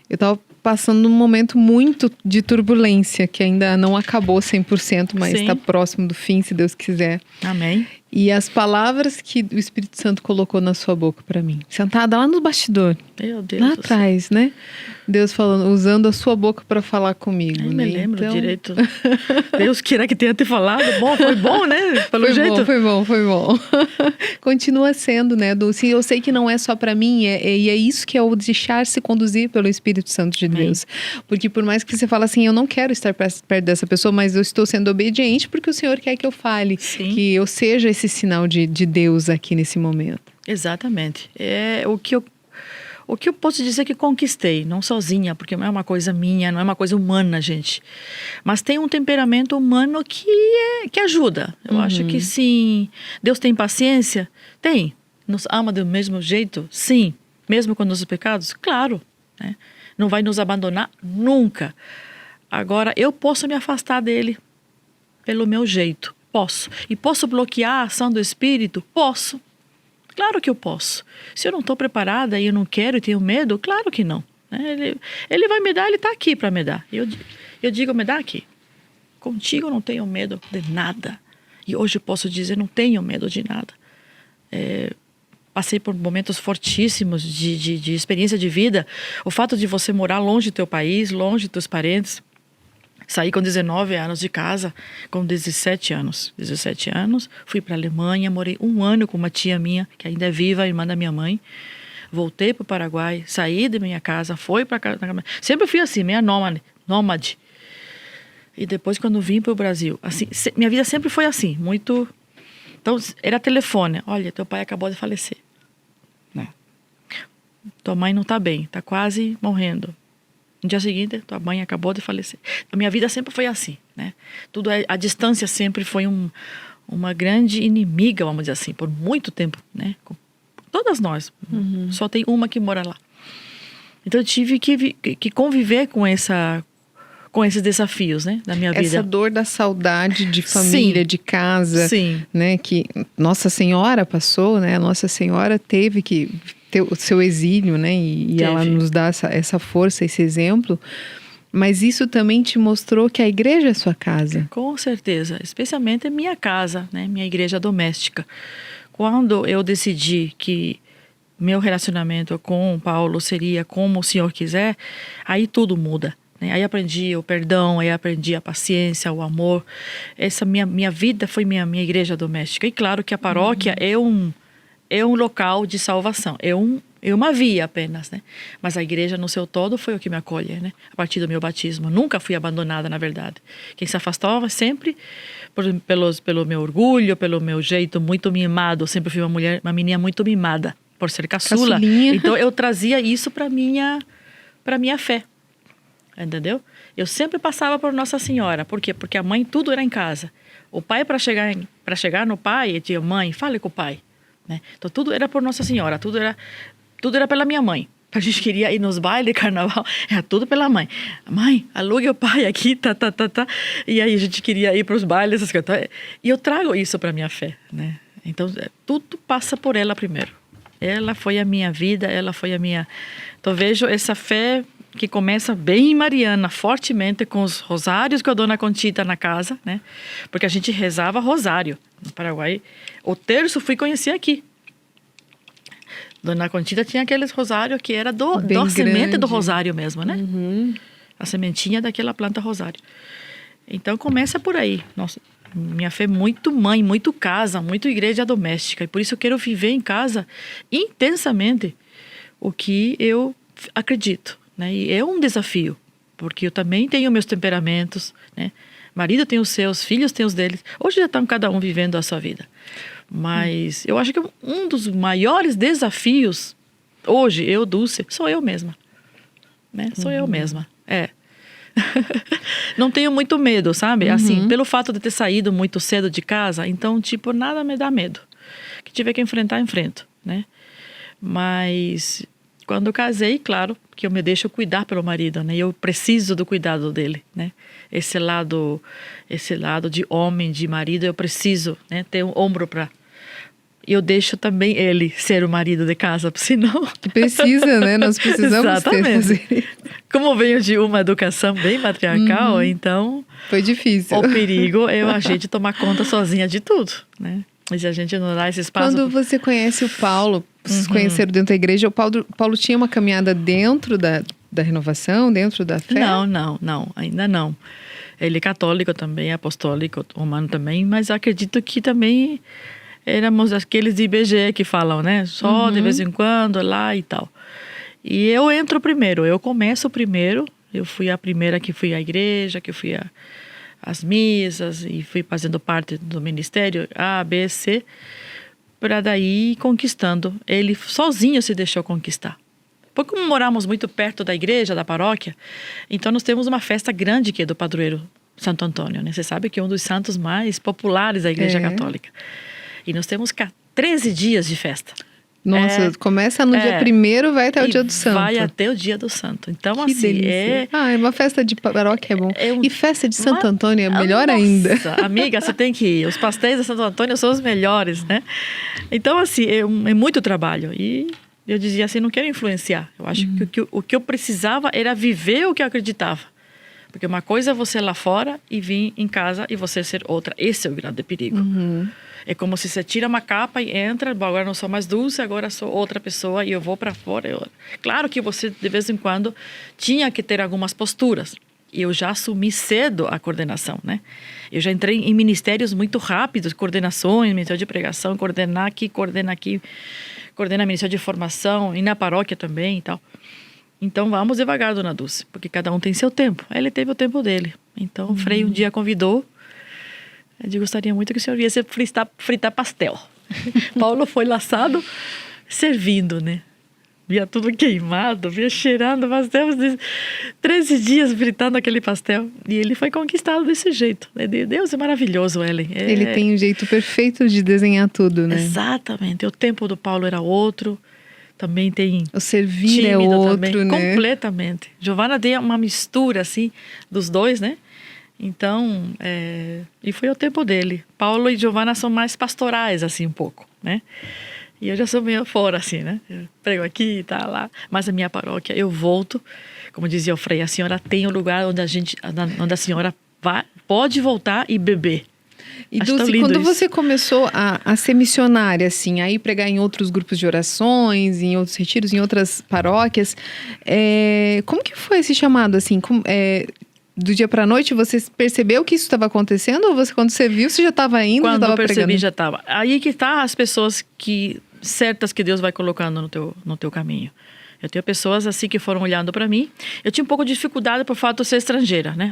eu estava passando um momento muito de turbulência, que ainda não acabou 100%, mas está próximo do fim, se Deus quiser. Amém. E as palavras que o Espírito Santo colocou na sua boca para mim, sentada lá no bastidor, meu Deus lá atrás, né? Deus falando, usando a sua boca para falar comigo. Eu né? me lembro direito. Deus queira que tenha te falado. Bom, foi bom, né? Pelo jeito. Foi bom. Continua sendo, né, Dulce? Eu sei que não é só para mim, e é isso que é o deixar-se conduzir pelo Espírito Santo de Deus. Porque por mais que você fale assim, eu não quero estar perto dessa pessoa, mas eu estou sendo obediente porque o Senhor quer que eu fale. Sim. Que eu seja esse sinal de Deus aqui nesse momento. Exatamente. É o que eu posso dizer que conquistei, não sozinha, porque não é uma coisa minha, não é uma coisa humana, gente. Mas tem um temperamento humano que ajuda. Eu acho que sim. Deus tem paciência? Tem. Nos ama do mesmo jeito? Sim. Mesmo com nossos pecados? Claro. Né? Não vai nos abandonar nunca. Agora, eu posso me afastar dele pelo meu jeito. Posso. E posso bloquear a ação do Espírito? Posso. Claro que eu posso. Se eu não estou preparada e eu não quero e tenho medo, claro que não. Ele vai me dar, ele está aqui para me dar. Eu digo, me dá aqui. Contigo eu não tenho medo de nada. E hoje eu posso dizer, não tenho medo de nada. Passei por momentos fortíssimos de experiência de vida. O fato de você morar longe do teu país, longe dos teus parentes. Saí com 19 anos de casa, com 17 anos. 17 anos, fui para a Alemanha, morei 1 ano com uma tia minha, que ainda é viva, irmã da minha mãe. Voltei para o Paraguai, saí da minha casa, fui para casa. Sempre fui assim, meio nômade. E depois, quando vim para o Brasil, assim, minha vida sempre foi assim, muito... Então, era telefone. Olha, teu pai acabou de falecer. Não. Tua mãe não está bem, está quase morrendo. No dia seguinte, tua mãe acabou de falecer. A minha vida sempre foi assim, né? Tudo a distância sempre foi uma grande inimiga, vamos dizer assim, por muito tempo, né? Todas nós. Só tem uma que mora lá. Então eu tive que conviver com esses desafios, né, da minha vida. Essa dor da saudade de família, de casa, né, que Nossa Senhora passou, né? Nossa Senhora teve que ter o seu exílio, né? E ela nos dá essa força, esse exemplo. Mas isso também te mostrou que a igreja é sua casa. Com certeza, especialmente a minha casa, né? Minha igreja doméstica. Quando eu decidi que meu relacionamento com o Paulo seria como o Senhor quiser, aí tudo muda. né? Aí aprendi o perdão, aí aprendi a paciência, o amor. Essa minha vida foi minha igreja doméstica. E claro que a paróquia é um local de salvação, é uma via apenas, né? Mas a igreja no seu todo foi o que me acolhe, né? A partir do meu batismo. Nunca fui abandonada, na verdade. Quem se afastava sempre pelo meu orgulho, pelo meu jeito muito mimado. Sempre fui uma menina muito mimada, por ser caçula. Caçulinha. Então eu trazia isso para minha fé. Entendeu? Eu sempre passava por Nossa Senhora. Por quê? Porque a mãe tudo era em casa. O pai, para chegar no pai, eu tinha: mãe, fale com o pai. Né? Então tudo era por Nossa Senhora, tudo era pela minha mãe. A gente queria ir nos bailes, carnaval, era tudo pela mãe. Mãe, alugue o pai aqui, tá. E aí a gente queria ir para os bailes, essas coisas. E eu trago isso para minha fé, né? Então tudo passa por ela primeiro. Ela foi a minha vida, ela foi a minha... Então vejo essa fé que começa bem mariana, fortemente, com os rosários com a Dona Conchita na casa, né? Porque a gente rezava rosário no Paraguai. O terço fui conhecer aqui. Dona Conchita tinha aqueles rosários que era da semente do rosário mesmo, né? A sementinha daquela planta rosário. Então começa por aí. Nossa, minha fé é muito mãe, muito casa, muito igreja doméstica. E por isso eu quero viver em casa intensamente o que eu acredito, né? E é um desafio, porque eu também tenho meus temperamentos, né? Marido tem os seus, filhos têm os deles. Hoje já estão cada um vivendo a sua vida. Mas eu acho que um dos maiores desafios hoje, eu, Dulce, sou eu mesma. Né? Sou eu mesma. Não tenho muito medo, sabe? Assim, pelo fato de ter saído muito cedo de casa, então, tipo, nada me dá medo. Que tiver que enfrentar, enfrento, né? Mas quando eu casei, claro, que eu me deixo cuidar pelo marido, né? Eu preciso do cuidado dele, né? Esse lado de homem, de marido, eu preciso, né? Ter um ombro para... E eu deixo também ele ser o marido de casa, senão... Precisa, né? Nós precisamos ter. Como venho de uma educação bem matriarcal, então... Foi difícil. O perigo é a gente tomar conta sozinha de tudo, né? E se a gente não dá esse espaço... Quando você conhece o Paulo, vocês conheceram dentro da igreja, o Paulo tinha uma caminhada dentro da renovação, dentro da fé? Não, ainda não. Ele é católico também, apostólico, romano também, mas acredito que também... Éramos aqueles de IBGE que falam, né? Só de vez em quando, lá e tal. E eu entro primeiro, eu começo primeiro. Eu fui a primeira que fui à igreja, que fui às missas e fui fazendo parte do ministério A, B, C, para daí ir conquistando. Ele sozinho se deixou conquistar. Porque como moramos muito perto da igreja, da paróquia, então nós temos uma festa grande que é do padroeiro Santo Antônio, né? Você sabe que é um dos santos mais populares da igreja católica. E nós temos 13 dias de festa. Nossa, começa no dia 1º, vai até o dia do santo. Vai até o dia do santo. Então, que assim, delícia. É uma festa de paróquia é bom. E festa de Santo Antônio é melhor nossa, ainda. Amiga, você tem que ir. Os pastéis de Santo Antônio são os melhores, né? Então, assim, é muito trabalho. E eu dizia assim, não quero influenciar. Eu acho que o que eu precisava era viver o que eu acreditava. Porque uma coisa é você lá fora e vir em casa e você ser outra. Esse é o grande perigo. É como se você tira uma capa e entra, bom, agora não sou mais Dulce, agora sou outra pessoa e eu vou para fora. Claro que você, de vez em quando, tinha que ter algumas posturas. E eu já assumi cedo a coordenação, né? Eu já entrei em ministérios muito rápidos, coordenações, ministério de pregação, coordena aqui, coordena ministério de formação e na paróquia também e tal. Então, vamos devagar, Dona Dulce, porque cada um tem seu tempo. Ele teve o tempo dele. Então, o Frei um dia convidou. Eu gostaria muito que o senhor viesse fritar pastel. Paulo foi laçado servindo, né? Via tudo queimado, via cheirando pastel. 13 dias fritando aquele pastel. E ele foi conquistado desse jeito. Deus é maravilhoso, Ellen. Ele tem um jeito perfeito de desenhar tudo, né? Exatamente. O tempo do Paulo era outro. Também tem... O servir é outro, também, né? Completamente. Giovana deu uma mistura, assim, dos dois, né? Então, e foi o tempo dele. Paulo e Giovana são mais pastorais, assim, um pouco, né? E eu já sou meio fora, assim, né? Eu prego aqui e tá lá. Mas a minha paróquia, eu volto. Como dizia o Frei, a senhora tem um lugar onde a senhora pode voltar e beber. E Acho tão Dulce, lindo quando isso. você começou a ser missionária, assim, a ir pregar em outros grupos de orações, em outros retiros, em outras paróquias, como que foi esse chamado, assim? Do dia para a noite, você percebeu que isso estava acontecendo? Ou quando você viu, você já estava indo, já Quando eu estava percebi, pregando? já estava. Aí que tá as pessoas certas que Deus vai colocando no teu caminho. Eu tenho pessoas assim que foram olhando para mim. Eu tinha um pouco de dificuldade por fato de ser estrangeira, né?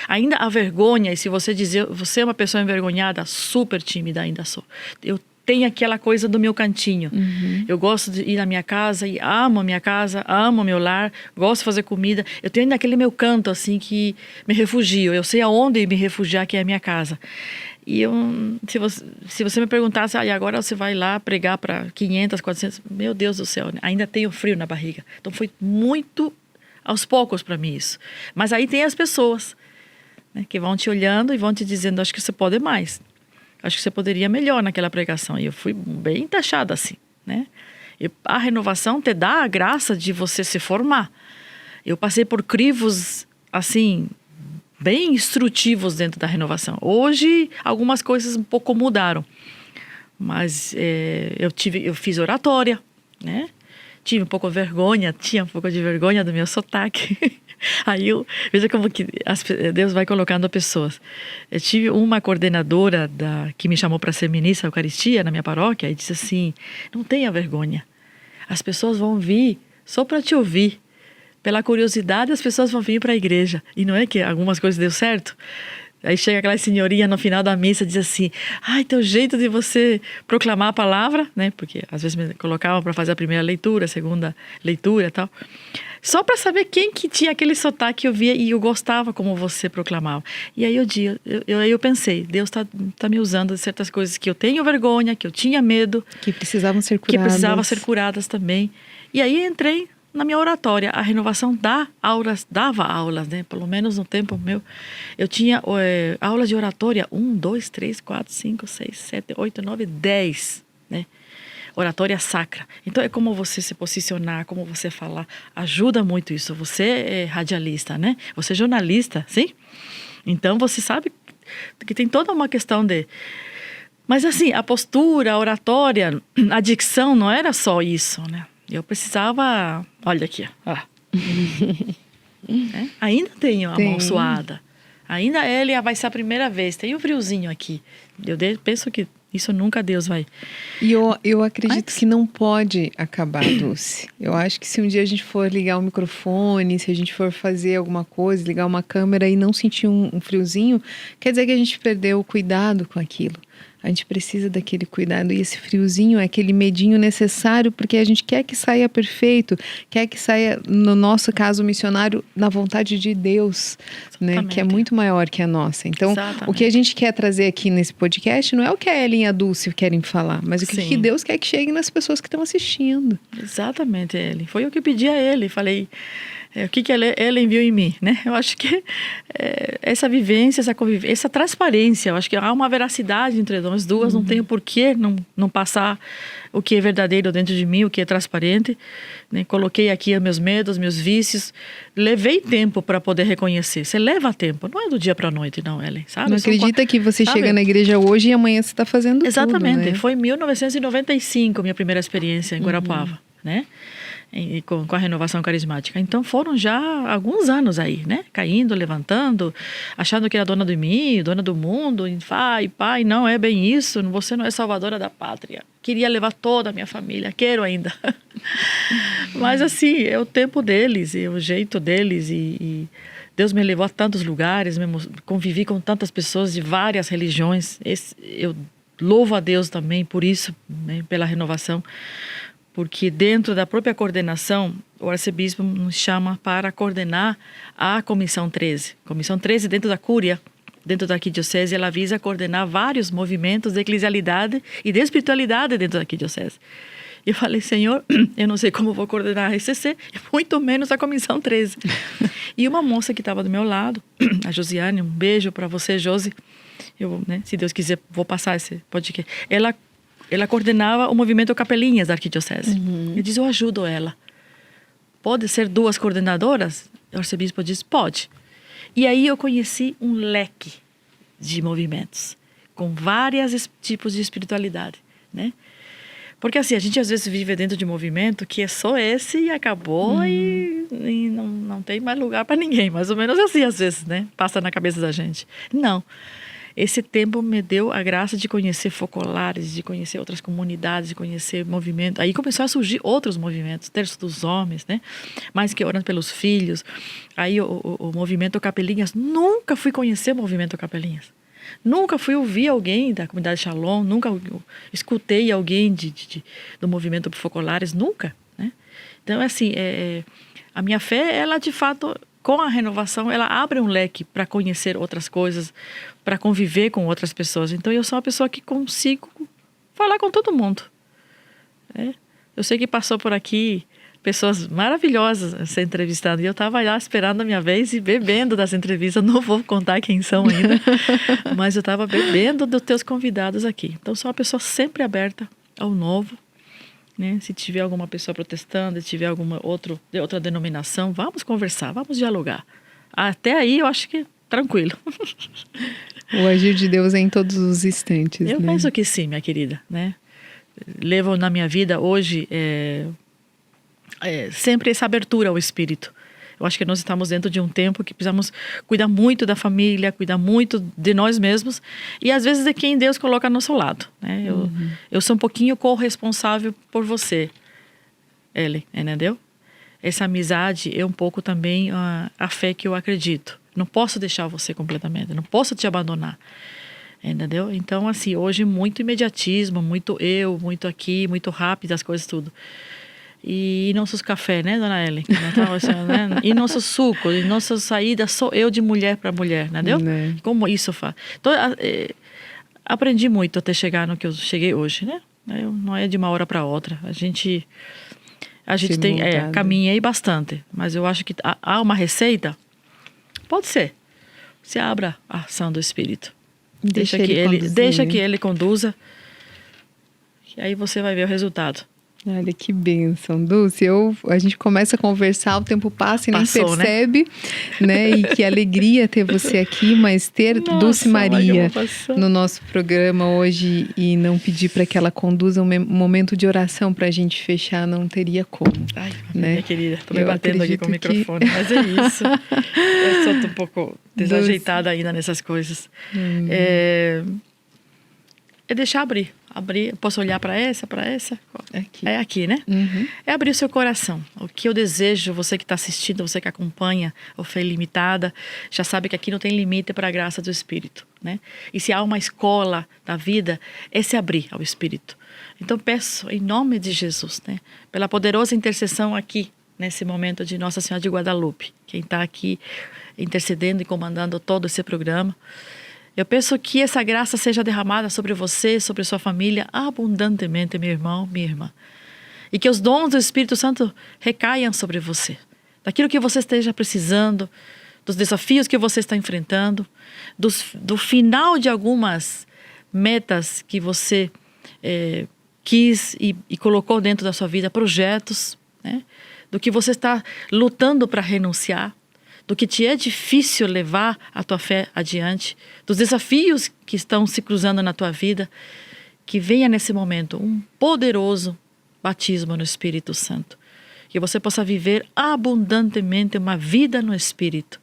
Ainda a vergonha, e se você dizer, você é uma pessoa envergonhada, super tímida ainda sou. Eu tenho aquela coisa do meu cantinho. Eu gosto de ir na minha casa e amo a minha casa, amo o meu lar, gosto de fazer comida. Eu tenho ainda aquele meu canto assim que me refugio. Eu sei aonde me refugiar, que é a minha casa. E se você me perguntasse, e agora você vai lá pregar para 500, 400, meu Deus do céu, né? Ainda tenho frio na barriga. Então foi muito aos poucos para mim isso. Mas aí tem as pessoas, né, que vão te olhando e vão te dizendo, acho que você pode mais. Acho que você poderia melhor naquela pregação. E eu fui bem taxada assim, né? E a renovação te dá a graça de você se formar. Eu passei por crivos, assim, bem instrutivos dentro da renovação. Hoje, algumas coisas um pouco mudaram. Mas eu fiz oratória, né? Tive um pouco de vergonha, tinha um pouco de vergonha do meu sotaque. Aí veja como que Deus vai colocando pessoas. Eu tive uma coordenadora que me chamou para ser ministra da Eucaristia na minha paróquia e disse assim, não tenha vergonha. As pessoas vão vir só para te ouvir. Pela curiosidade, as pessoas vão vir para a igreja. E não é que algumas coisas deu certo? Aí chega aquela senhorinha no final da missa e diz assim, ai, teu jeito de você proclamar a palavra, né? Porque às vezes me colocavam para fazer a primeira leitura, a segunda leitura e tal. Só para saber quem que tinha aquele sotaque eu via e eu gostava como você proclamava. E aí eu pensei, Deus tá me usando de certas coisas que eu tenho vergonha, que eu tinha medo. Que precisavam ser Que curadas. precisavam ser curadas também. E aí entrei na minha oratória. A renovação dava aulas, né? Pelo menos no tempo meu. Eu tinha aulas de oratória 1, 2, 3, 4, 5, 6, 7, 8, 9, 10, né? Oratória sacra. Então é como você se posicionar, como você falar. Ajuda muito isso. Você é radialista, né? Você é jornalista, sim? Então você sabe que tem toda uma questão de... Mas assim, a postura, a oratória, a dicção não era só isso, né? Eu precisava... Olha aqui, ó. Ainda tenho a mão suada. Ainda ele vai ser a primeira vez. Tem um friozinho aqui. Eu penso que isso nunca Deus vai... E eu acredito que não pode acabar, Dulce. Eu acho que se um dia a gente for ligar o microfone, se a gente for fazer alguma coisa, ligar uma câmera e não sentir um friozinho, quer dizer que a gente perdeu o cuidado com aquilo. A gente precisa daquele cuidado e esse friozinho é aquele medinho necessário porque a gente quer que saia perfeito, quer que saia, no nosso caso missionário, na vontade de Deus, né? Que é muito maior que a nossa. Então, o que a gente quer trazer aqui nesse podcast não é o que a Ellen e a Dulce querem falar, mas o que Deus quer que chegue nas pessoas que estão assistindo. Exatamente, Ellen. Foi eu que pedi a ele, falei... o que ele enviou em mim, né? Eu acho que essa vivência, essa convivência, essa transparência, eu acho que há uma veracidade entre nós duas, não tenho por que não passar o que é verdadeiro dentro de mim, o que é transparente, né? Coloquei aqui os meus medos, meus vícios, levei tempo para poder reconhecer. Você leva tempo, não é do dia para a noite, não, Ellen, sabe? Não acredita que você chega na igreja hoje e amanhã você está fazendo Exatamente. tudo, né? Foi em 1995 minha primeira experiência em Guarapuava, né? Com a renovação carismática. Então foram já alguns anos aí, né? Caindo, levantando, achando que era dona de mim, dona do mundo, e pai, não é bem isso, você não é salvadora da pátria. Queria levar toda a minha família, quero ainda. Mas assim, é o tempo deles, é o jeito deles e Deus me levou a tantos lugares, convivi com tantas pessoas de várias religiões. Eu louvo a Deus também por isso, né? Pela renovação. Porque dentro da própria coordenação, o arcebispo nos chama para coordenar a Comissão 13. Comissão 13, dentro da Cúria, dentro da arquidiocese, ela visa coordenar vários movimentos de eclesialidade e de espiritualidade dentro da arquidiocese. E eu falei, Senhor, eu não sei como vou coordenar a RCC, muito menos a Comissão 13. E uma moça que estava do meu lado, a Josiane, um beijo para você, Josi. Eu, né, se Deus quiser, vou passar esse podcast. Ela coordenava o movimento Capelinhas da arquidiocese. Eu disse, eu ajudo ela. Pode ser 2 coordenadoras? O arcebispo disse, pode. E aí eu conheci um leque de movimentos, com vários tipos de espiritualidade, né? Porque assim, a gente às vezes vive dentro de um movimento que é só esse e acabou e não tem mais lugar para ninguém. Mais ou menos assim, às vezes, né? Passa na cabeça da gente. Não. Esse tempo me deu a graça de conhecer focolares, de conhecer outras comunidades, de conhecer movimentos. Aí começou a surgir outros movimentos, Terço dos Homens, né? Mais que orando pelos filhos. Aí o movimento Capelinhas. Nunca fui conhecer o movimento Capelinhas. Nunca fui ouvir alguém da comunidade Shalom, nunca escutei alguém do movimento Focolares, nunca, né? Então, assim, a minha fé, ela de fato, com a renovação, ela abre um leque para conhecer outras coisas, para conviver com outras pessoas. Então, eu sou uma pessoa que consigo falar com todo mundo, né? Eu sei que passou por aqui pessoas maravilhosas se entrevistando. E eu estava lá esperando a minha vez e bebendo das entrevistas. Não vou contar quem são ainda, mas eu estava bebendo dos teus convidados aqui. Então, sou uma pessoa sempre aberta ao novo, né? Se tiver alguma pessoa protestando, se tiver outra denominação, vamos conversar, vamos dialogar. Até aí, eu acho que tranquilo. O agir de Deus é em todos os instantes, Eu né? penso que sim, minha querida, né? Levo na minha vida hoje sempre essa abertura ao Espírito. Eu acho que nós estamos dentro de um tempo que precisamos cuidar muito da família, cuidar muito de nós mesmos e às vezes de quem Deus coloca ao nosso lado, né? Eu sou um pouquinho corresponsável por você, Ellen, entendeu? Essa amizade é um pouco também a fé que eu acredito. Não posso deixar você completamente, não posso te abandonar, entendeu? Então, assim, hoje muito imediatismo, muito muito aqui, muito rápido, as coisas tudo. E nossos café, né, dona Ellen? Né? E nosso suco, e nossa saída, sou eu de mulher para mulher, entendeu? Né? Como isso faz? Então, aprendi muito até chegar no que eu cheguei hoje, né? Não é de uma hora para outra. A gente tem, caminhei bastante, mas eu acho que há uma receita. Pode ser. Se abra a ação do Espírito. Deixa que ele conduza. E aí você vai ver o resultado. Olha que bênção, Dulce. A gente começa a conversar, o tempo passa e nem percebe, né? E que alegria ter você aqui, mas ter Dulce Maria no nosso programa hoje e não pedir para que ela conduza um momento de oração para a gente fechar, não teria como. Ai, né? Minha querida, estou me batendo aqui com o microfone, mas é isso. Eu só estou um pouco desajeitada ainda nessas coisas. É deixar abrir. Posso olhar para essa? Aqui. É aqui, né? Uhum. É abrir o seu coração. O que eu desejo, você que está assistindo, você que acompanha o Fé Ilimitada, já sabe que aqui não tem limite para a graça do Espírito, né? E se há uma escola da vida, é se abrir ao Espírito. Então peço, em nome de Jesus, né? Pela poderosa intercessão aqui, nesse momento de Nossa Senhora de Guadalupe, quem está aqui intercedendo e comandando todo esse programa, eu peço que essa graça seja derramada sobre você, sobre sua família, abundantemente, meu irmão, minha irmã. E que os dons do Espírito Santo recaiam sobre você. Daquilo que você esteja precisando, dos desafios que você está enfrentando, do final de algumas metas que você quis e colocou dentro da sua vida, projetos, né? Do que você está lutando para renunciar, do que te é difícil levar a tua fé adiante, dos desafios que estão se cruzando na tua vida, que venha nesse momento um poderoso batismo no Espírito Santo, que você possa viver abundantemente uma vida no Espírito.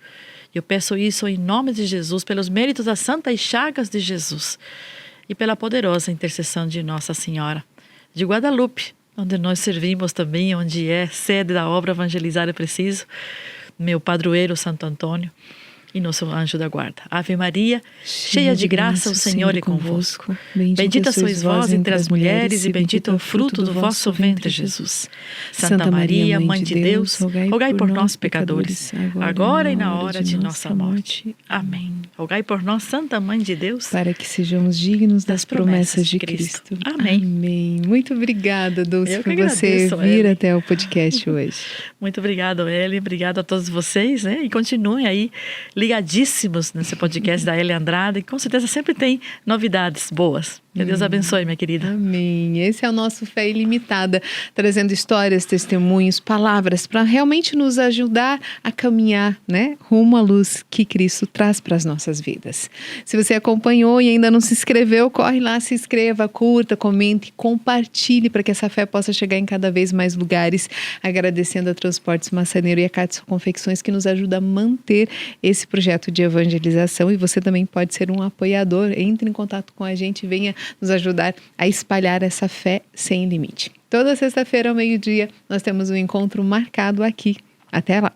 Eu peço isso em nome de Jesus, pelos méritos das santas chagas de Jesus e pela poderosa intercessão de Nossa Senhora de Guadalupe, onde nós servimos também, onde é sede da obra Evangelizar é Preciso, meu padroeiro Santo Antônio e nosso anjo da guarda. Ave Maria, cheia de graça, o Senhor é convosco. Bendita sois vós entre as mulheres e bendito é o fruto do vosso ventre, Jesus. Santa Maria, Mãe de Deus, rogai por nós, pecadores, agora e na hora de nossa morte. Amém. Rogai por nós, Santa Mãe de Deus, para que sejamos dignos das promessas de Cristo. Amém. Amém. Muito obrigada, Dulce, por você vir até o podcast hoje. Muito obrigada, Eli. Obrigada a todos vocês, né? E continuem aí ligadíssimos nesse podcast da Ellen Andrade, que com certeza sempre tem novidades boas. Que Deus abençoe, minha querida. Amém. Esse é o nosso Fé Ilimitada, trazendo histórias, testemunhos, palavras para realmente nos ajudar a caminhar, né, rumo à luz que Cristo traz para as nossas vidas. Se você acompanhou e ainda não se inscreveu, corre lá, se inscreva, curta, comente, compartilhe para que essa fé possa chegar em cada vez mais lugares. Agradecendo a Transportes Massaneiro e a Catson Confecções, que nos ajuda a manter esse projeto de evangelização. E você também pode ser um apoiador. Entre em contato com a gente, venha nos ajudar a espalhar essa fé sem limite. Toda sexta-feira ao meio-dia nós temos um encontro marcado aqui. Até lá!